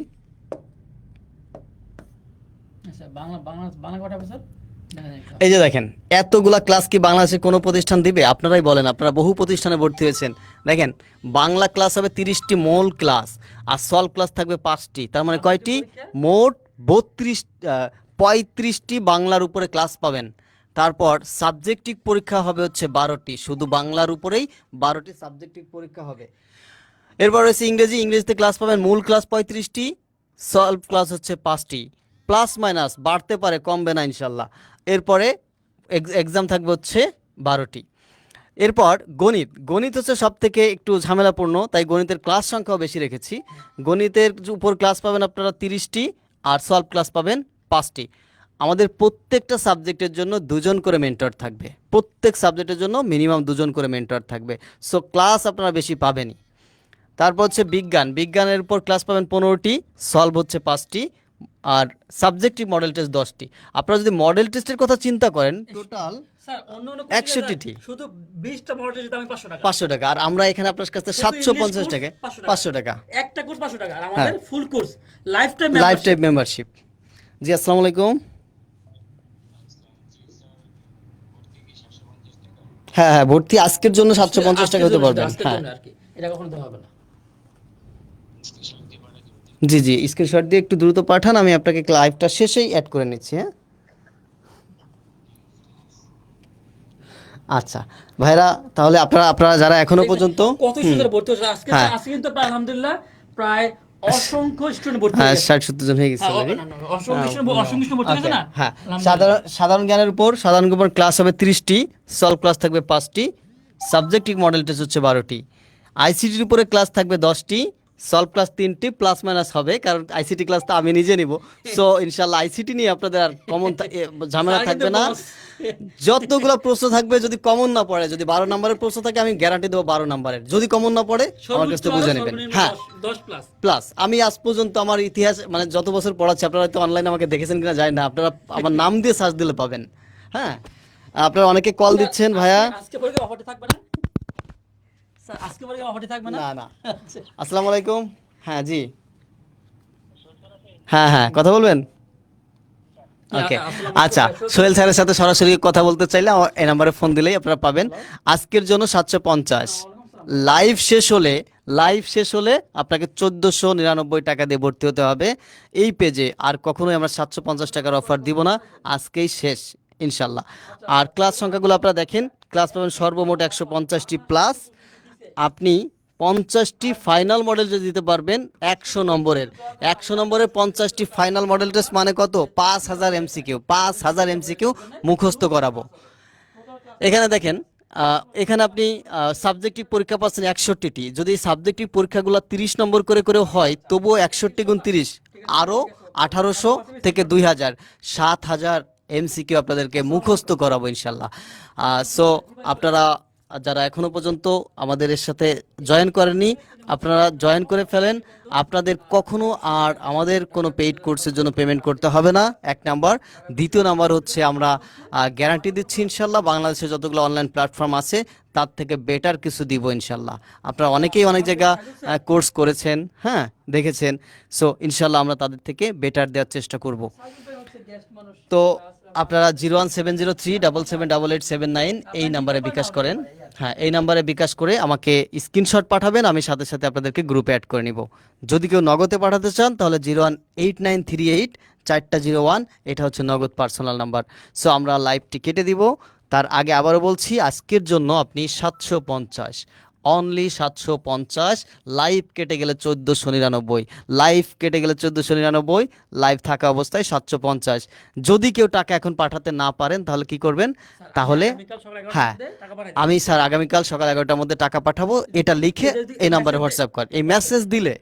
আচ্ছা, বাংলা বাংলা বাংলা কটা হবে স্যার? এই যে দেখেন, এতগুলা ক্লাস কি বাংলাদেশে কোনো প্রতিষ্ঠান দিবে? আপনারাই বলেন, আপনারা বহু প্রতিষ্ঠানে ভর্তি হয়েছেন। দেখেন, বাংলা ক্লাস হবে 30টি মূল ক্লাস, আর সলভ ক্লাস থাকবে 5টি, তার মানে কয়টি? মোট 35টি বাংলার উপরে ক্লাস পাবেন। তারপর সাবজেক্টিভ পরীক্ষা হবে হচ্ছে 12টি, শুধু বাংলার উপরেই 12টি সাবজেক্টিভ পরীক্ষা হবে। এরপর হচ্ছে ইংরেজিতে ক্লাস পাবেন, মূল ক্লাস 35টি, সলভ ক্লাস হচ্ছে 5টি, প্লাস মাইনাস বাড়তে পারে, কমবে না ইনশাল্লাহ। এরপরে এক্সাম থাকবে হচ্ছে 12টি। এরপর গণিত হচ্ছে সব থেকে একটু ঝামেলাপূর্ণ, তাই গণিতের ক্লাস সংখ্যাও বেশি রেখেছি। গণিতের উপর ক্লাস পাবেন আপনারা 30টি, আর সলভ ক্লাস পাবেন 5টি। আমাদের প্রত্যেকটা সাবজেক্টের জন্য 2জন করে মেন্টর থাকবে, প্রত্যেক সাবজেক্টের জন্য মিনিমাম 2জন করে মেন্টর থাকবে। সো ক্লাস আপনারা বেশি পাবেনই। তারপর হচ্ছে বিজ্ঞানের উপর ক্লাস পাবেন 15টি, সলভ হচ্ছে 5টি, আর সাবজেক্টিভ মডেল টেস্ট 10টি। আপনারা যদি মডেল টেস্টের কথা চিন্তা করেন, টোটাল স্যার অন্য 61টি, শুধু 20টা মডেল দাম 500 টাকা। 500 টাকা, আর আমরা এখানে আপনার কাছে 750 টাকা, 500 টাকা একটা কোর্স 500 টাকা, আর আমাদের full course lifetime membership. জি, আসসালামু আলাইকুম। হ্যাঁ, ভর্তি আজকের জন্য 750 টাকা হতে পারবেন। হ্যাঁ, এটা কখনো দেওয়া হবে না। জি স্ক্রিনশট দিয়ে একটু দ্রুত পাঠান, আমি আপনাকে লাইভটা শেষেই অ্যাড করে নিচ্ছি। হ্যাঁ, আচ্ছা ভাইরা, তাহলে আপনারা যারা এখনো পর্যন্ত কত সুন্দর ভর্তি হচ্ছে আজকে, আজকে কিন্তু প্রায় আলহামদুলিল্লাহ প্রায় অসংখ্য স্টুডেন্ট ভর্তি হয়ে গেছে। 60-70 জন হয়ে গেছে অলরেডি। অসংখ্য স্টুডেন্ট ভর্তি হয়েছে না? হ্যাঁ, সাধারণ জ্ঞানের উপর ক্লাস হবে 30টি, সলভ ক্লাস থাকবে 5টি, সাবজেক্টিভ মডেল টেস্ট হচ্ছে 12টি, আইসিটির উপরে ক্লাস থাকবে 10টি, সলভ ক্লাস 3টি, প্লাস মাইনাস হবে, কারণ আইসিটি ক্লাস তো আমি নিজে নিব। সো ইনশাল্লাহ আইসিটি নিয়ে আপনাদের আর কমন ঝামেলা থাকবে না। যতগুলো প্রশ্ন থাকবে, যদি কমন না পড়ে, যদি 12 নম্বরের প্রশ্ন থাকে, আমি গ্যারান্টি দেবো 12 নম্বরের, যদি কমন না পড়ে আমার কাছ থেকে বুঝে নেবেন। হ্যাঁ, 10 প্লাস আমি আজ পর্যন্ত আমার ইতিহাস, মানে যত বছর পড়াচ্ছি, আপনারা হয়তো অনলাইনে আমাকে দেখেছেন কিনা জানি না, আপনারা আমার নাম দিয়ে সার্চ দিলে পাবেন। হ্যাঁ, আপনারা অনেকে কল দিচ্ছেন, ভাইয়া আজকে পরে অফারটা থাকবে না স্যার? আজকে পরে অফারটা থাকবে না? না। আসসালামু আলাইকুম। হ্যাঁ, জি, হ্যাঁ কথা বলবেন। ওকে, আচ্ছা, সোহেল স্যারের সাথে সরাসরি কথা বলতে চাইলে এই নাম্বারে ফোন দিলেই আপনারা পাবেন। আজকের জন্য 750, লাইভ শেষ হলে আপনাকে 1499 টাকা দিয়ে ভর্তি হতে হবে এই পেজে। আর কখনোই আমরা 750 টাকার অফার দিব না, আজকেই শেষ ইনশাল্লাহ। আর ক্লাস সংখ্যাগুলো আপনারা দেখেন, ক্লাস পাবেন সর্বমোট 150টি প্লাস। আপনি 50টি ফাইনাল মডেল টেস্ট দিতে পারবেন 100 নম্বরের। 100 নম্বরের 50টি ফাইনাল মডেল টেস্ট মানে কত? 5000 এমসিকিউ। 5000 এমসিকিউ মুখস্থ করাবো। এখানে দেখেন, এখানে আপনি সাবজেক্টিভ পরীক্ষা পাচ্ছেন 61টি। যদি সাবজেক্টিভ পরীক্ষাগুলো 30 নম্বর করে করে হয়, তবুও 61 গুণ 30 আরও 1800 থেকে 2000, 7000 এমসিকিউ আপনাদেরকে মুখস্থ করাবো ইনশাল্লাহ। সো আপনারা যারা এখনো পর্যন্ত আমাদের এর সাথে জয়েন করেননি, আপনারা জয়েন করে ফেলেন। আপনাদের কখনো আর আমাদের কোনো পেইড কোর্সের জন্য পেমেন্ট করতে হবে না, এক নাম্বার। দ্বিতীয় নাম্বার হচ্ছে আমরা গ্যারান্টি দিচ্ছি ইনশাল্লাহ, বাংলাদেশে যতগুলো অনলাইন প্ল্যাটফর্ম আছে তার থেকে বেটার কিছু দিব ইনশাল্লাহ। আপনারা অনেকেই অনেক জায়গা কোর্স করেছেন, হ্যাঁ দেখেছেন। সো ইনশাল্লাহ আমরা তাদের থেকে বেটার দেওয়ার চেষ্টা করব। তো আপনারা 01703778879 এই নাম্বারে বিকাশ করেন। হ্যাঁ, এই নাম্বারে বিকাশ করে আমাকে স্ক্রিনশট পাঠাবেন, আমি সাথে সাথে আপনাদেরকে গ্রুপে অ্যাড করে নিব। যদি কেউ নগদে পাঠাতে চান তাহলে 018938 401, এটা হচ্ছে নগদ পার্সোনাল নাম্বার। সো আমরা লাইভটি কেটে দিব। তার আগে আবারও বলছি, আজকের জন্য আপনি 750, অনলি 750। লাইভ কেটে গেলে 1499, লাইভ কেটে গেলে 1499, লাইভ থাকা অবস্থায় 750। যদি কেউ টাকা এখন পাঠাতে না পারেন তাহলে কি করবেন? তাহলে হ্যাঁ, আমি স্যার আগামীকাল সকাল 11টার মধ্যে টাকা পাঠাবো, এটা লিখে এই নাম্বারে হোয়াটসঅ্যাপ কর। এই মেসেজ দিলে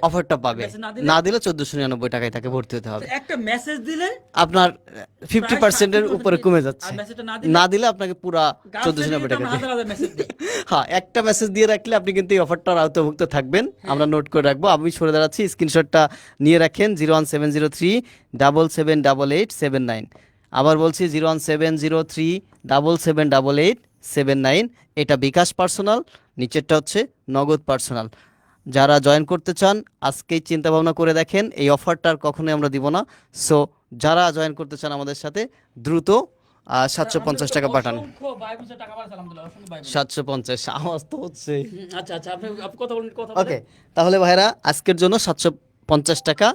অফারটা পাবে, না দিলে 1499 টাকায় তাকে ভর্তি হতে হবে। একটা মেসেজ দিলে আপনার 50% এর উপরে কমে যাচ্ছে, না দিলে আপনাকে পুরা 1499 টাকা দিতে। হ্যাঁ, একটা মেসেজ দিয়ে রাখলে আপনি কিন্তু এই অফারটার আওতাভুক্ত থাকবেন। আমরা নোট করে রাখবো, আমি সরে দাঁড়াচ্ছি, স্ক্রিনশটটা নিয়ে রাখেন। 01703778879। আবার বলছি 01703778879। এটা বিকাশ পার্সোনাল, নিচেরটা হচ্ছে নগদ পার্সোনাল। যারা জয়েন করতে চান আজকেই চিন্তা ভাবনা করে দেখেন, এই অফারটার কখনোই আমরা দিব না। সো যারা জয়েন করতে চান আমাদের সাথে দ্রুত 750 টাকা পাঠান। 750 আওয়াজ তো হচ্ছে। আচ্ছা আচ্ছা, আপনি কথা বলেন, কথা ওকে, তাহলে ভাইরা আজকের জন্য 750 টাকা।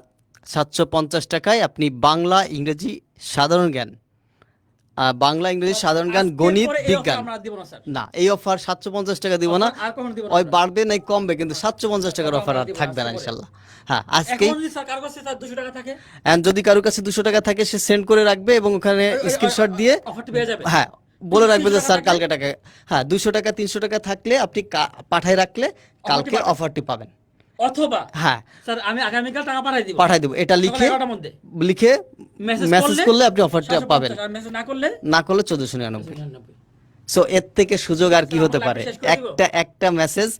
750 টাকায় আপনি বাংলা ইংরেজি সাধারণ জ্ঞান, বাংলা ইংরেজি সাধারণ জ্ঞান, গণিত, বিজ্ঞান। না, এই অফার 750 টাকা দিব না, ওই বাড়বে নাই কমবে, কিন্তু 750 টাকার অফার আর থাকবে না ইনশাল্লাহ। হ্যাঁ, আজকে যদি কারোর কাছে 200 টাকা থাকে সে সেন্ড করে রাখবে এবং ওখানে স্ক্রিনশট দিয়ে হ্যাঁ বলে রাখবে যে স্যার কালকে টাকা। হ্যাঁ, 200 টাকা 300 টাকা থাকলে আপনি পাঠায় রাখলে কালকে অফারটি পাবেন। অথবা হ্যাঁ স্যার আমি আগামীকাল টাকা পাঠাই দিব, এটা লিখে মেসেজ করলে আপনি অফারটা পাবেন। না করলে 1499। সো এর থেকে সুযোগ আর কি হতে পারে? একটা মেসেজ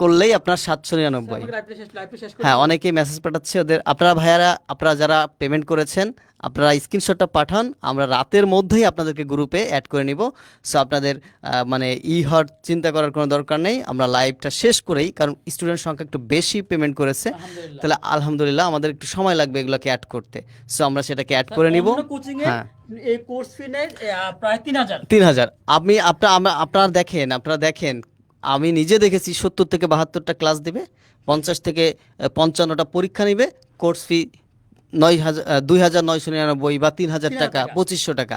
করলেই আপনার 799। হ্যাঁ, অনেকেই মেসেজ পাঠাচ্ছে ওদের। আপনারা ভাইয়ারা, আপনারা যারা পেমেন্ট করেছেন আপনারা স্ক্রিনশটটা পাঠান, আমরা রাতের মধ্যেই আপনাদেরকে গ্রুপে অ্যাড করে নিব। সো আপনাদের মানে হওয়ার চিন্তা করার কোনো দরকার নেই। আমরা লাইভটা শেষ করেই, কারণ স্টুডেন্ট সংখ্যা একটু বেশি পেমেন্ট করেছে, তাহলে আলহামদুলিল্লাহ আমাদের একটু সময় লাগবে এগুলোকে অ্যাড করতে। সো আমরা সেটাকে অ্যাড করে নিব। হ্যাঁ, এই কোর্স ফি নেই প্রায় 3000। আপনারা দেখেন, আমি নিজে দেখেছি 70 থেকে 72টা ক্লাস দিবে, 50 থেকে 55টা পরীক্ষা নিবে, কোর্স ফি 2999 বা 3000 টাকা, 2500 টাকা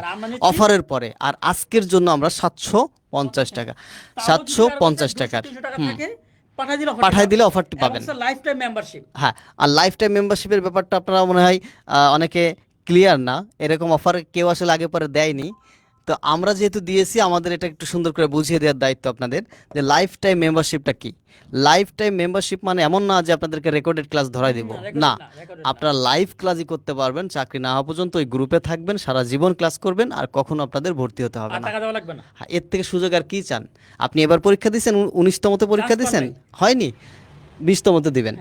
অফারের পরে। আর আজকের জন্য আমরা 750 টাকা, 750 টাকার পাঠাই দিলে অফারটি পাবেন। হ্যাঁ, আর লাইফ টাইম মেম্বারশিপের ব্যাপারটা আপনারা মনে হয় অনেকে ক্লিয়ার না, এরকম অফার কেউ আসলে আগে পরে দেয়নি। তো আমরা যেহেতু দিয়েছি, আমাদের এটা একটু সুন্দর করে বুঝিয়ে দেওয়ার দায়িত্ব আপনাদের, যে লাইফ টাইম মেম্বারশিপটা কি। লাইফ টাইম মেম্বারশিপ মানে এমন না যে আপনাদেরকে রেকর্ডেড ক্লাস ধরাই দেব, না, আপনারা লাইভ ক্লাসই করতে পারবেন। চাকরি না হওয়া পর্যন্ত ওই গ্রুপে থাকবেন, সারা জীবন ক্লাস করবেন, আর কখনো আপনাদের ভর্তি হতে হবে না। হ্যাঁ, এর থেকে সুযোগ আর কি চান? আপনি এবার পরীক্ষা দিয়েছেন, 19তমতে পরীক্ষা দিয়েছেন, হয়নি, 20তমতে দিবেন,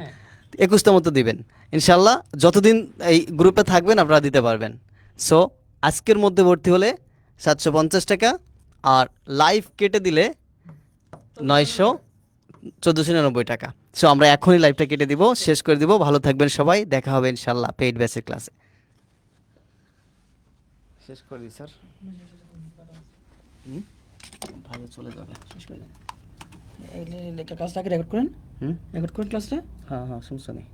21তমতে দিবেন ইনশাল্লাহ। যতদিন এই গ্রুপে থাকবেন আপনারা দিতে পারবেন। সো আজকের মধ্যে ভর্তি হলে 750 টাকা, আর লাইভ কেটে দিলে 1499 টাকা। সো আমরা এখনই লাইভটা কেটে দিব, শেষ করে দিব। ভালো থাকবেন সবাই, দেখা হবে ইনশাল্লাহ পেইড ব্যাচের ক্লাসে। শেষ করে দিই স্যার, ভালো চলে যাবে। শেষ করে দিন, ক্লাসটাকে রেকর্ড করেন, রেকর্ড করেন ক্লাসটা। হ্যাঁ, সমস্যা নেই।